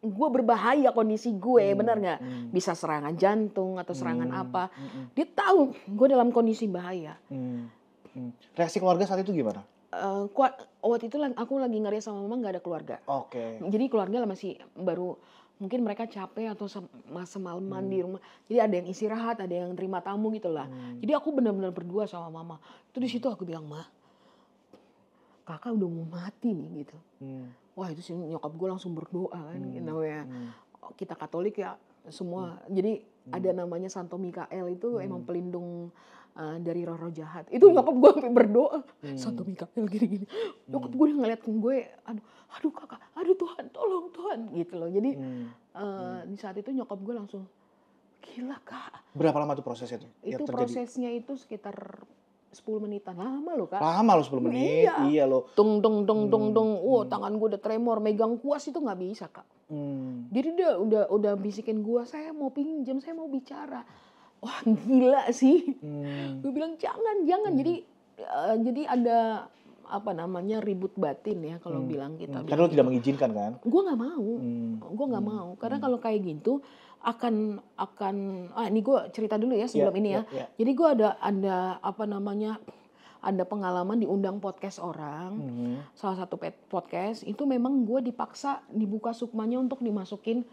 gue berbahaya kondisi gue, benar nggak? Bisa serangan jantung atau serangan apa. Dia tahu gue dalam kondisi bahaya.
Reaksi keluarga saat itu gimana?
Waktu itu aku lagi ngerias sama mama, nggak ada keluarga.
Oke.
Jadi keluarga masih baru, mungkin mereka capek atau semalaman di rumah. Jadi ada yang istirahat, ada yang terima tamu gitu lah. Jadi aku benar-benar berdua sama mama. Itu di situ aku bilang, "Ma, kakak udah mau mati nih," gitu. Wah itu sih nyokap gue langsung berdoa kan, namanya kita Katolik ya semua. Jadi ada namanya Santo Mikael itu emang pelindung dari roh-roh jahat. Itu nyokap gue sampai berdoa, Santo Mikael gini-gini. Nyokap gue ngeliat gue, aduh kakak, aduh Tuhan, tolong Tuhan gitu loh. Jadi di saat itu nyokap gue langsung, gila Kak.
Berapa lama tuh prosesnya tuh?
Itu prosesnya itu sekitar 10 menitan. Lama loh Kak.
Lama loh 10 menit? Iya loh.
Tung. Tangan gue udah tremor. Megang kuas itu gak bisa Kak. Jadi dia udah bisikin gue, saya mau pinjam, saya mau bicara. Wah gila sih. Gue bilang jangan. Jadi ada ribut batin ya kalau bilang kita.
Karena lo tidak mengizinkan kan?
Gue gak mau. Karena kalau kayak gitu ini gue cerita dulu ya sebelum ini ya. Jadi gue ada pengalaman diundang podcast orang, salah satu podcast itu memang gue dipaksa dibuka sukmanya untuk dimasukin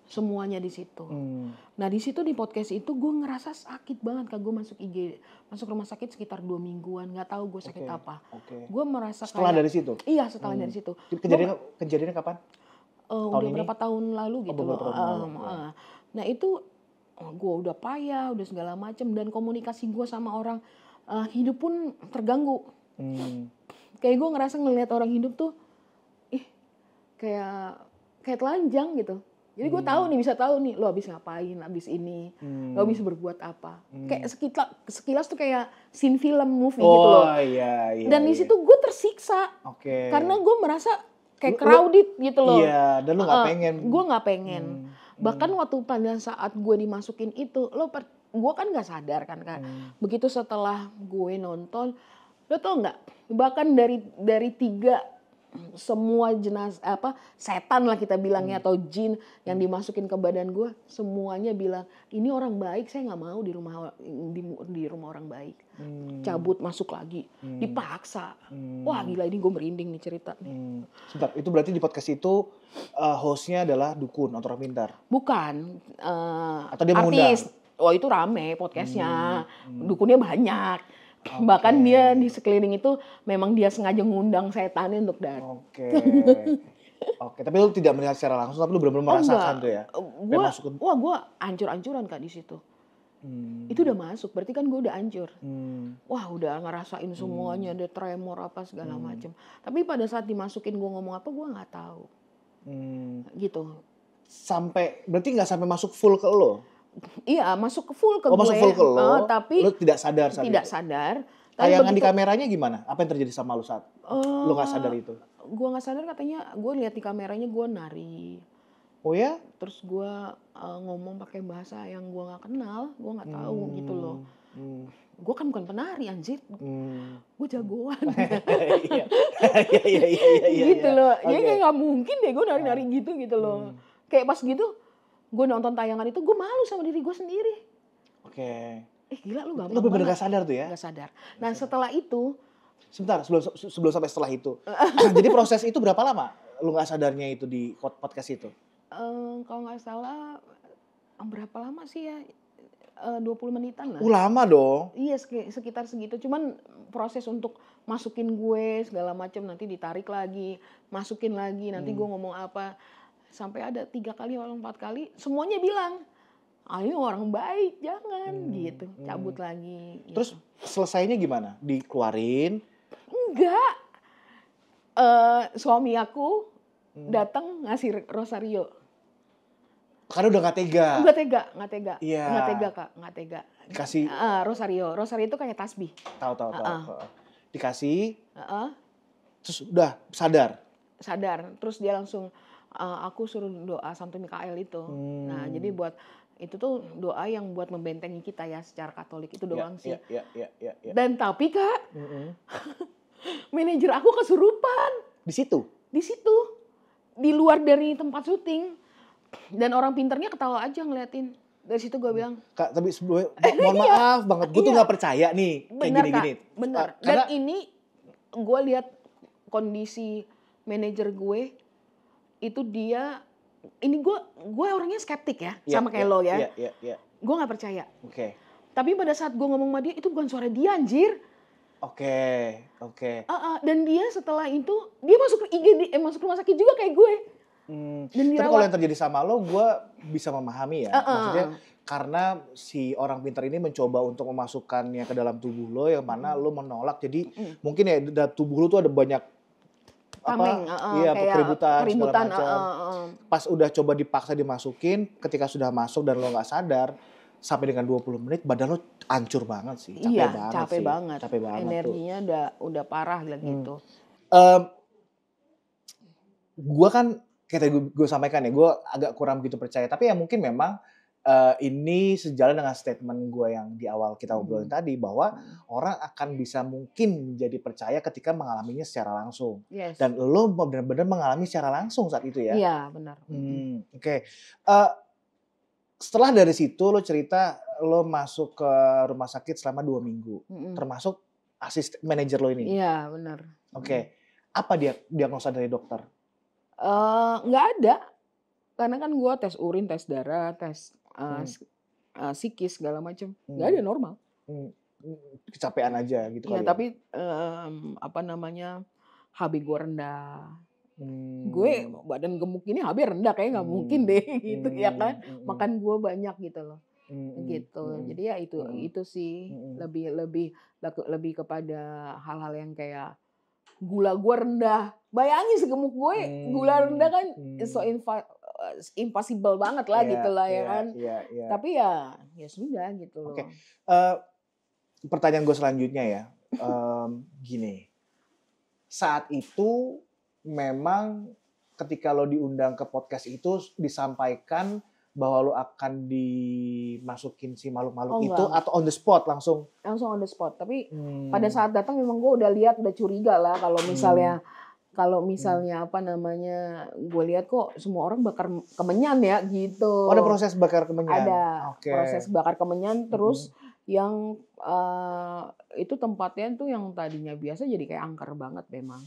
semuanya di situ. Nah di situ di podcast itu gue ngerasa sakit banget Kak. Gue masuk rumah sakit sekitar 2 mingguan, nggak tahu gue sakit apa. Gue merasa
setelah dari situ?
Iya setelah dari situ.
Kejadiannya kapan?
Udah berapa tahun lalu gitu loh. Nah itu gue udah payah, udah segala macam, dan komunikasi gue sama orang hidup pun terganggu. Kayak gue ngerasa ngelihat orang hidup tuh, kayak telanjang gitu. Jadi gue bisa tahu nih, lo habis ngapain, habis ini, lo habis berbuat apa. Kayak sekilas tuh kayak scene film movie gitu loh.
Iya.
Dan di situ gue tersiksa, karena gue merasa kayak crowded gitu loh.
Iya, dan lo nggak pengen.
Gue nggak pengen. Bahkan waktu pada saat gue dimasukin itu, gue kan nggak sadar kan Kak. Begitu setelah gue nonton, lo tau nggak? Bahkan dari 3 semua setan lah kita bilangnya atau jin yang dimasukin ke badan gue, semuanya bilang ini orang baik, saya nggak mau di rumah orang baik. Cabut masuk lagi, dipaksa. Wah gila, ini gue merinding nih cerita nih.
Sebentar, itu berarti di podcast itu hostnya adalah dukun atau orang pintar?
Bukan,
atau dia mengundang?
artis. Oh itu rame podcastnya, dukunnya banyak. Bahkan dia di sekeliling itu memang dia sengaja ngundang setannya untuk datang.
Oke, tapi lu tidak melihat secara langsung, tapi lu benar-benar merasakan tuh ya?
Gue ancur-ancuran Kak di situ. Itu udah masuk, berarti kan gue udah hancur. Wah udah ngerasain semuanya, ada tremor apa segala macam. Tapi pada saat dimasukin gue ngomong apa, gue nggak tahu. Gitu.
Berarti nggak sampai masuk full ke lo?
Iya, masuk full ke gue.
Masuk full ke lo,
tapi
lo tidak sadar saat
tidak
itu?
sadar.
Tayangan di kameranya gimana? Apa yang terjadi sama lo saat lo nggak sadar itu?
Gue nggak sadar, katanya gue lihat di kameranya gue nari.
Oh ya?
Terus gue ngomong pakai bahasa yang gue nggak kenal, gue nggak tahu gitu loh.
Hmm.
Gue kan bukan penari anjir, gue jagoan.
Iya. Iya iya iya iya
Gitu
iya.
loh. Jadi
Oke.
kayak nggak mungkin deh gue nari-nari gitu loh. Kayak pas gitu, gue nonton tayangan itu gue malu sama diri gue sendiri.
Oke.
Gila lu
Lu
gampang
bener-bener
banget.
gak sadar tuh ya?
Gak sadar. Nah setelah itu,
Sebentar, sebelum sampai setelah itu. Jadi proses itu berapa lama lu gak sadarnya itu di podcast itu?
kalau nggak salah berapa lama sih ya? 20 menitan lah.
Lama dong.
Iya sekitar segitu. Cuman proses untuk masukin gue segala macam, nanti ditarik lagi, masukin lagi, nanti gue ngomong apa. Sampai ada 3 kali atau 4 kali, semuanya bilang, ini orang baik, jangan gitu. Cabut lagi. Gitu.
Terus selesainya gimana? Dikeluarin?
Enggak. Suami aku datang ngasih rosario.
Karena udah gak tega.
Nggak tega.
Iya.
Nggak tega.
Dikasih.
Rosario itu kayak tasbih.
Tahu. Dikasih. Terus udah sadar.
Terus dia langsung aku suruh doa Santo Mikael itu. Nah jadi buat itu tuh doa yang buat membentengi kita ya secara Katolik itu doang sih.
Iya.
Dan tapi Kak, manajer aku kesurupan
Di situ.
di luar dari tempat syuting, dan orang pinternya ketawa aja ngeliatin. Dari situ gue bilang,
Kak, tapi sebelumnya mohon maaf banget, gue tuh nggak percaya nih kayak
bener
gini-gini.
Kak, bener. Dan
Karena
ini gue lihat kondisi manajer gue itu dia, ini gue orangnya skeptik ya, sama kayak lo ya.
Iya.
Gue nggak percaya.
Oke.
Tapi pada saat gue ngomong sama dia, itu bukan suara dia anjir.
Oke.
Dan dia setelah itu, dia masuk ke IGD, masuk rumah sakit juga kayak gue. Dan
Tapi kalau yang terjadi sama lo, gue bisa memahami ya. Maksudnya karena si orang pintar ini mencoba untuk memasukkannya ke dalam tubuh lo, yang mana lo menolak. Jadi mungkin ya dalam tubuh lo tuh ada banyak keributan segala macam. Pas udah coba dipaksa dimasukin, ketika sudah masuk dan lo nggak sadar, sampai dengan 20 menit badan lo hancur banget sih.
Capek banget. Energinya udah parah lah gitu.
Gue kan kayak tadi gue sampaikan ya, gue agak kurang begitu percaya. Tapi ya mungkin memang ini sejalan dengan statement gue yang di awal kita obrolin tadi, bahwa orang akan bisa mungkin menjadi percaya ketika mengalaminya secara langsung.
Yes.
Dan lo benar-benar mengalami secara langsung saat itu ya?
Iya benar.
Oke. Setelah dari situ lo cerita lo masuk ke rumah sakit selama 2 minggu, termasuk asisten manajer lo ini.
Iya benar.
Oke. Apa diagnosa dari dokter?
Nggak ada, karena kan gue tes urin, tes darah, tes psikis segala macam, nggak ada, normal.
Kecapean aja gitu
ya,
kali.
Tapi HB gue rendah. Gue badan gemuk ini HB rendah, kayak nggak mungkin deh gitu ya kan. Makan gue banyak gitu loh. Gitu. Jadi ya itu sih lebih kepada hal-hal yang kayak gula gue rendah. Bayangin segemuk gue, gula rendah kan so impossible banget lah gitu lah ya kan. Tapi ya sudah gitu loh.
Oke. Pertanyaan gue selanjutnya ya, gini. Saat itu memang ketika lo diundang ke podcast itu disampaikan bahwa lo akan dimasukin si makhluk-makhluk itu
enggak.
Atau on the spot langsung
on the spot. Tapi pada saat datang memang gue udah lihat, udah curiga lah kalau misalnya gue lihat kok semua orang bakar kemenyan ya gitu.
Ada proses bakar kemenyan.
Ada proses bakar kemenyan. Terus yang itu tempatnya tuh yang tadinya biasa jadi kayak angker banget memang.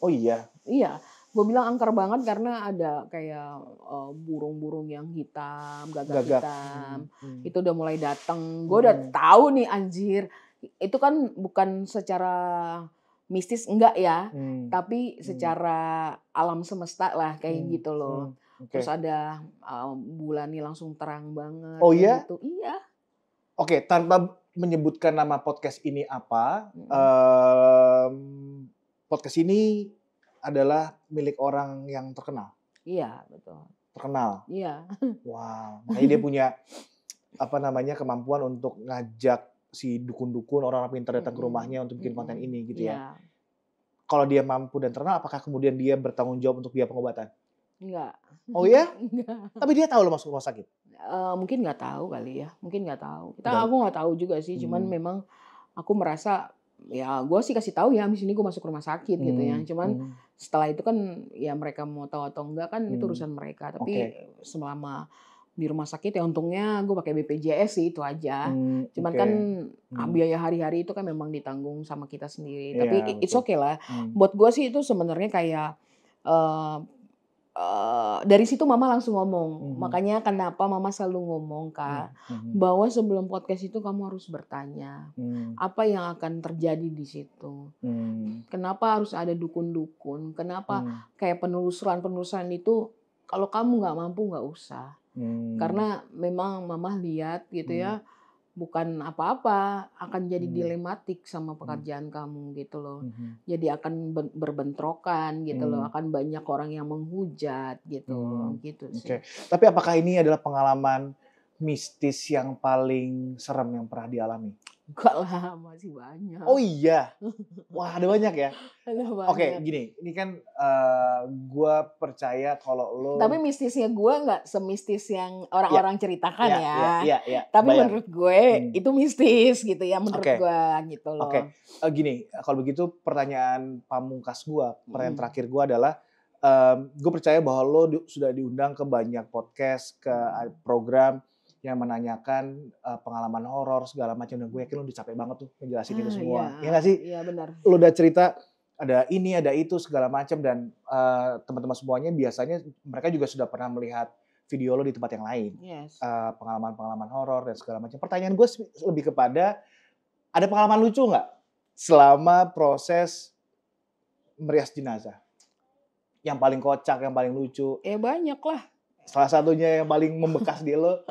Oh iya.
Iya. Gue bilang angker banget karena ada kayak burung-burung yang hitam, gagak hitam. Itu udah mulai datang. Gue udah tahu nih anjir. Itu kan bukan secara mistis enggak ya, tapi secara alam semesta lah kayak gitu loh. Terus ada bulan nih langsung terang banget.
Oh iya?
Gitu. Iya.
Oke, tanpa menyebutkan nama podcast ini apa, podcast ini adalah milik orang yang terkenal.
Iya, betul.
Terkenal.
Iya.
Wow, makanya dia punya kemampuan untuk ngajak si dukun-dukun, orang-orang pintar datang ke rumahnya untuk bikin konten ini gitu ya. Kalau dia mampu dan terkenal, apakah kemudian dia bertanggung jawab untuk biaya pengobatan?
Enggak.
Oh ya?
Enggak.
Tapi dia tahu lo masuk rumah sakit?
Mungkin nggak tahu kali ya, mungkin nggak tahu.
Dan
Aku nggak tahu juga sih, cuman
hmm,
memang aku merasa, ya gue sih kasih tahu ya, habis ini gue masuk rumah sakit gitu ya.
hmm,
Cuman
hmm,
setelah itu kan ya mereka mau tahu atau enggak kan itu
hmm.
urusan mereka. Tapi
Oke.
selama di rumah sakit ya untungnya gue pakai BPJS sih itu aja. Cuman
Oke.
kan
Hmm.
biaya hari-hari itu kan memang ditanggung sama kita sendiri.
Iya,
Tapi it's
betul.
okay lah.
Hmm.
Buat gue sih itu sebenarnya kayak eh, dari situ mama langsung ngomong.
Mhm.
Makanya kenapa mama selalu ngomong,
Mmm,
Kak,
mhm.
bahwa sebelum podcast itu kamu harus bertanya,
Mmm,
apa yang akan terjadi di situ.
mmm,
Kenapa harus ada dukun-dukun, kenapa
mmm,
kayak penelusuran-penelusuran itu kalau kamu nggak mampu nggak usah.
mmm,
Karena memang mama lihat gitu
mmm,
ya, bukan apa-apa, akan jadi
mmm,
dilematik sama
mmm,
pekerjaan kamu gitu loh.
mhm,
Jadi akan berbentrokan gitu loh,
mmm,
akan banyak orang yang menghujat gitu loh,
mmm,
gitu
oke.
sih.
Tapi apakah ini adalah pengalaman mistis yang paling serem yang pernah dialami?
Enggak lah, masih banyak,
Oh iya? Wah, ada banyak ya?
ada
Oke,
banyak.
gini, ini kan, gua percaya kalau lo
Tapi mistisnya gue nggak semistis yang
iya,
orang-orang ceritakan
iya, iya,
ya.
iya, iya,
Tapi
kebayang.
menurut gue
Mmm,
itu mistis gitu ya, menurut
oke.
gue gitu
Oke,
loh.
gini, kalau begitu pertanyaan pamungkas gua, pertanyaan
Mhm,
terakhir gua adalah, gue percaya bahwa lo sudah diundang ke banyak podcast, ke program yang menanyakan, pengalaman horor segala macam dan gue yakin lo udah capek banget tuh ngejelasin itu
iya,
semua, ya nggak sih?
iya benar.
Lo udah cerita ada ini, ada itu segala macam dan, teman-teman semuanya biasanya mereka juga sudah pernah melihat video lo di tempat yang lain,
Yes.
pengalaman-pengalaman horor dan segala macam. Pertanyaan gue lebih kepada ada pengalaman lucu nggak selama proses merias jenazah? Yang paling kocak, yang paling lucu,
Ya banyak lah.
salah satunya yang paling membekas di lo?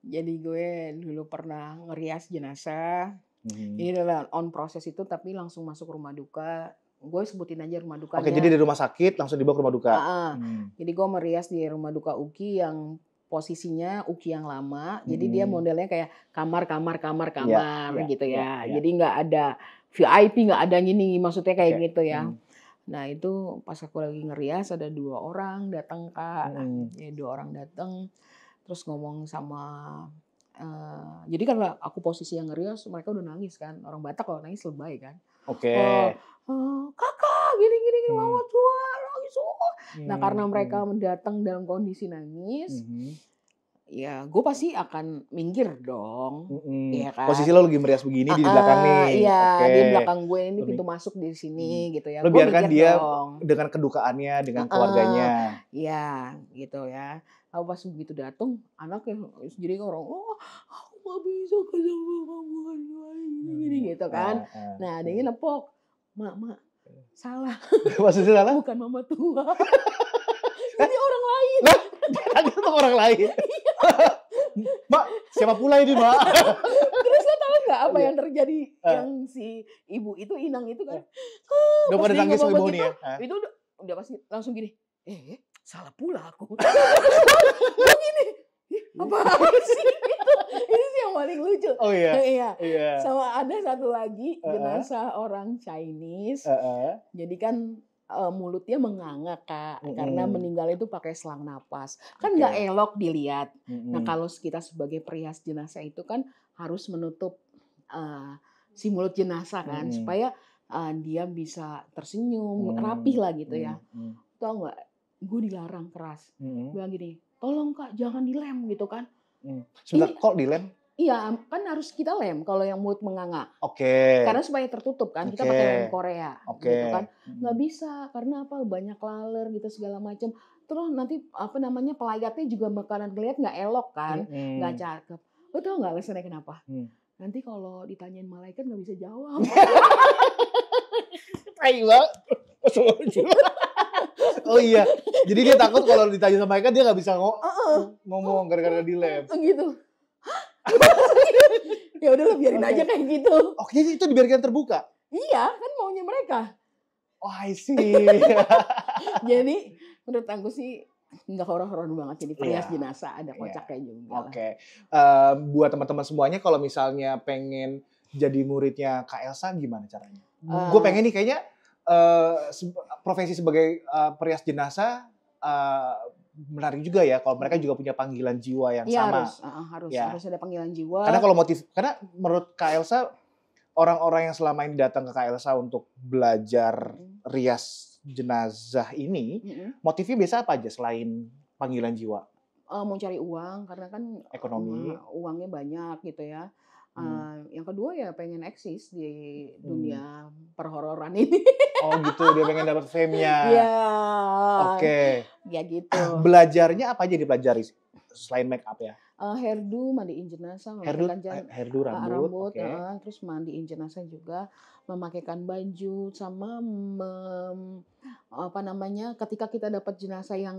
Jadi gue dulu pernah ngerias jenazah.
Mhm.
Ini adalah on proses itu tapi langsung masuk rumah duka. Gue sebutin aja rumah
Oke, jadi
dukanya.
dari rumah sakit langsung dibawa ke rumah duka?
Heeh.
Mmm,
Jadi gue merias di rumah duka UKI yang posisinya UKI yang lama. Jadi dia
mhm.
modelnya kayak kamar, kamar, kamar,
Iya,
kamar
iya,
gitu
iya,
ya.
iya.
Jadi nggak ada VIP, nggak ada gini, maksudnya kayak
Oke,
gitu ya.
mhm,
Nah itu pas aku lagi ngerias ada 2 orang datang, Kak.
mhm.
Ya 2 orang datang, terus ngomong sama jadi kan aku posisi yang ngerias, mereka udah nangis kan. Orang Batak kalau nangis lebay kan.
Oke.
Oh, "Kakak, gini gini gini,
Mmm,
mama tua nangis semua." Nah, karena mereka
mmm,
datang dalam kondisi nangis,
mhm,
ya gue pasti akan minggir dong,
mhm.
iya
Posisi
kan?
lo lagi merias begini, dia di belakang
Heeh,
nih,
iya,
oke.
di belakang gue ini
Lo mi
pintu masuk di
mhm.
sini gitu ya,
Lo
gue
biarkan
mikir
dia
dong.
dengan kedukaannya, dengan
Heeh,
keluarganya.
iya gitu ya. Aku pas begitu datang, anaknya jadi orang, "Oh, aku nggak bisa ketemu kamu gini,"
Mmm,
gitu kan.
heeh, heeh,
Nah,
heeh.
adanya nepok, "Mak, mak, salah,
Maksudnya salah?
bukan mama tua, ini orang lain."
Lah, kan itu orang lain. Mak, siapa pula ini, Mak?
Terus lo tahu nggak apa
Iya,
yang terjadi,
heeh,
yang si ibu itu, Inang itu kan,
heeh. Udah
pas
pada
dia
nangis
ngomong
tuh ibu
begitu,
nih ya? Heeh.
itu udah pasti langsung gini, salah pula aku." Terus gue gini, "Ih, apaan sih?" Itu ini sih yang paling lucu.
Oh iya?
Iya,
Iya.
sama ada satu lagi
Heeh,
jenazah orang Chinese,
heeh,
jadi kan, mulutnya menganga, Kak, karena
mhm,
meninggal itu pakai selang napas. Kan nggak
oke,
elok dilihat. Nah,
mhm,
kalau kita sebagai perias jenazah itu kan harus menutup, eee, si mulut jenazah kan,
mhm,
supaya, dia bisa tersenyum, rapih
mmm,
lah gitu
mhm,
ya.
mhm,
Tahu nggak, gue dilarang keras,
mhm,
bilang gini, "Tolong Kak, jangan dilem," gitu kan.
sebentar,
Ini
kok dilem?
iya, kan harus kita lem kalau yang mulut menganga.
Oke,
Karena supaya tertutup kan, kita
oke,
pakai lem Korea
oke,
gitu kan. Nggak
mhm,
bisa, karena apa, banyak laler gitu segala macam. Terus nanti, apa namanya, pelayatnya juga bakalan ngelihat nggak elok kan, nggak
mhm,
cakep. Lo tau nggak alasannya kenapa?
mmm.
Nanti kalau ditanyain malaikat nggak bisa jawab.
Tai banget. Oh iya, jadi dia takut kalau ditanya sama Eka dia nggak bisa
Heeh,
ngomong gara-gara dilem.
gitu. Ya udahlah biarin aja
Oke,
kayak gitu.
oke jadi itu dibiarkan terbuka?
Iya, kan maunya mereka.
Oh I see.
Jadi menurut aku sih nggak horor-horor banget, jadi perias
Iya,
jenazah ada
iya,
kocaknya juga lah.
oke. Buat teman-teman semuanya kalau misalnya pengen jadi muridnya Kak Elsa gimana caranya? Gue
Eee
pengen nih kayaknya, profesi sebagai, perias jenazah eee, menarik juga ya kalau mereka juga punya panggilan jiwa yang
Iya
sama,
harus
ya.
ada panggilan jiwa.
Karena menurut Kak Elsa, orang-orang yang selama ini datang ke Kak Elsa untuk belajar rias jenazah ini, motifnya biasa apa aja selain panggilan jiwa?
Mau cari uang karena kan,
Ekonomi?
uangnya banyak gitu ya.
Hmm.
Yang kedua ya pengen eksis di
Hmm.
dunia perhororan ini.
Oh gitu, dia pengen dapat fame-nya.
Iya.
Oke.
Ya gitu.
Belajarnya apa aja dipelajari selain make up ya?
Hairdo, mandiin jenazah,
Hairdo rambut,
rambut,
oke.
terus mandiin jenazah juga, memakaikan baju, sama ketika kita dapat jenazah yang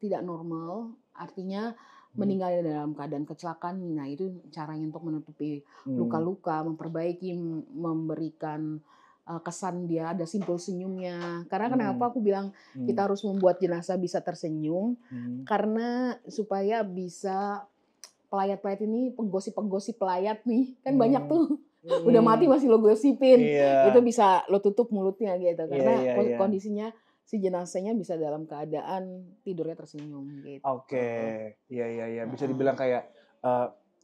tidak normal, artinya meninggal dalam keadaan kecelakaan. Nah, itu caranya untuk menutupi luka-luka, memperbaiki, memberikan kesan dia ada simpul senyumnya. Karena kenapa aku bilang kita harus membuat jenazah bisa tersenyum, karena supaya bisa pelayat-pelayat ini, penggosi pelayat nih, kan banyak tuh. Udah mati masih lo gosipin.
Iya.
Itu bisa lo tutup mulutnya gitu. Karena
Iya.
kondisinya si jenazahnya bisa dalam keadaan tidurnya tersenyum gitu.
Oke. Iya. Bisa dibilang kayak,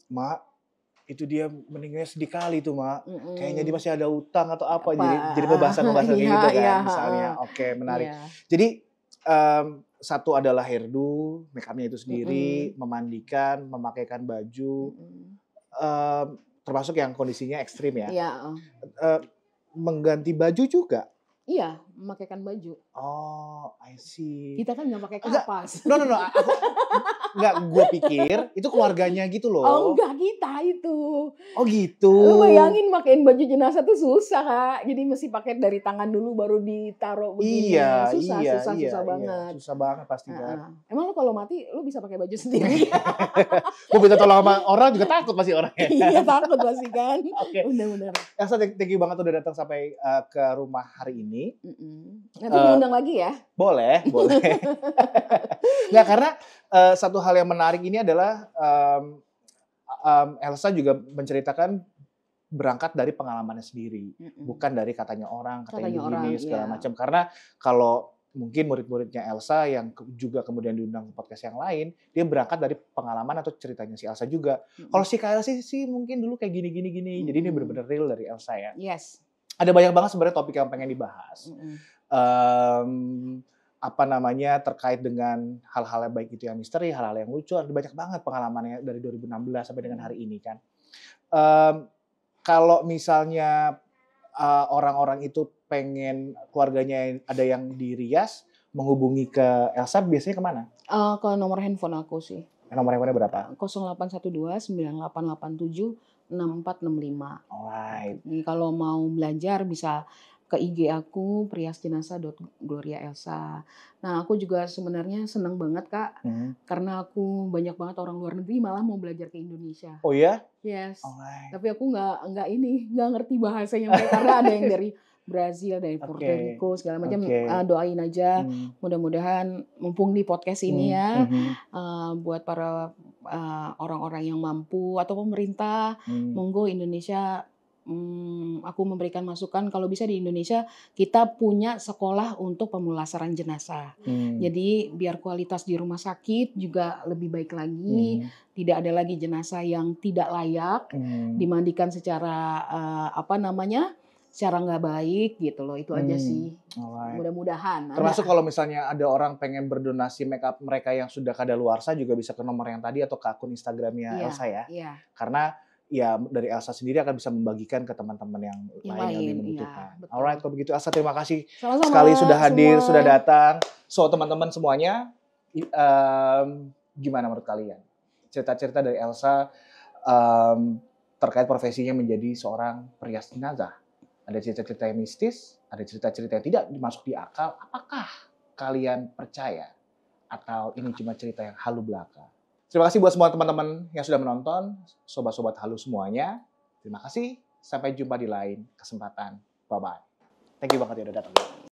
"Mak, itu dia meninggalnya sedih kali tuh, Mak. Kayaknya dia masih ada utang atau apa." Jadi pembahasan-pembahasan kayak gitu kan misalnya. Oke, menarik. Jadi, satu adalah hairdo, make up-nya itu sendiri, memandikan, memakaikan baju, termasuk yang kondisinya ekstrim ya.
Iya.
Mengganti baju juga?
Iya, memakaikan baju.
Oh, I see.
Kita kan nggak pakai kapas.
No. Gue pikir itu keluarganya gitu loh.
Oh, enggak, kita itu.
Oh gitu.
Lu bayangin pakein baju jenazah tuh susah, Kak. Jadi mesti pakai dari tangan dulu baru ditaruh begini. Susah banget.
Susah banget pasti kan.
Emang lu kalau mati lu bisa pakai baju sendiri?
Gue minta tolong sama orang juga takut pasti orangnya.
Iya, takut pasti kan.
Oke.
Benar-benar.
Elsa, thank you banget udah datang sampai ke rumah hari ini.
Nanti diundang lagi ya?
Boleh. Nggak, karena satu hal yang menarik ini adalah Elsa juga menceritakan berangkat dari pengalamannya sendiri, bukan dari katanya orang begini segala macam. Karena kalau mungkin murid-muridnya Elsa yang juga kemudian diundang ke podcast yang lain, dia berangkat dari pengalaman atau ceritanya si Elsa juga. Kalau si Kak Elsa sih mungkin dulu kayak gini. Jadi ini benar-benar real dari Elsa ya.
Yes.
Ada banyak banget sebenarnya topik yang pengen dibahas. Terkait dengan hal-hal yang baik itu yang misteri, hal-hal yang lucu, ada banyak banget pengalamannya dari 2016 sampai dengan hari ini kan. Kalau misalnya orang-orang itu pengen keluarganya ada yang di Rias, menghubungi ke Elsa biasanya kemana?
Ke nomor handphone aku sih.
Nomor handphone berapa?
0812 9887 6465.
Alright.
Jadi kalau mau belajar bisa ke IG aku priasjenazah.gloriaelsa. Nah, aku juga sebenarnya senang banget, Kak, karena aku banyak banget orang luar negeri malah mau belajar ke Indonesia.
Oh ya?
Yes.
Alright.
Tapi aku nggak ngerti bahasanya mereka, karena ada yang dari Brazil, dari Puerto Rico, segala macam. Doain aja, mudah-mudahan mumpung di podcast ini ya, buat para orang-orang yang mampu atau pemerintah, monggo Indonesia. Aku memberikan masukan kalau bisa di Indonesia kita punya sekolah untuk pemulasaran jenazah. Jadi biar kualitas di rumah sakit juga lebih baik lagi, tidak ada lagi jenazah yang tidak layak dimandikan secara secara nggak baik gitu loh. Itu aja sih. Mudah-mudahan.
Termasuk kalau misalnya ada orang pengen berdonasi make up mereka yang sudah kadaluarsa juga bisa ke nomor yang tadi atau ke akun Instagramnya Elsa ya. Iya. Karena ya dari Elsa sendiri akan bisa membagikan ke teman-teman yang lain yang lebih membutuhkan. Alright, kalau begitu Elsa terima kasih sekali sudah hadir, sudah datang. So teman-teman semuanya, gimana menurut kalian? Cerita-cerita dari Elsa terkait profesinya menjadi seorang perias jenazah. Ada cerita-cerita yang mistis, ada cerita-cerita yang tidak masuk di akal. Apakah kalian percaya? Atau ini cuma cerita yang halu belaka? Terima kasih buat semua teman-teman yang sudah menonton, sobat-sobat halu semuanya. Terima kasih, sampai jumpa di lain kesempatan. Bye-bye. Thank you banget ya udah datang.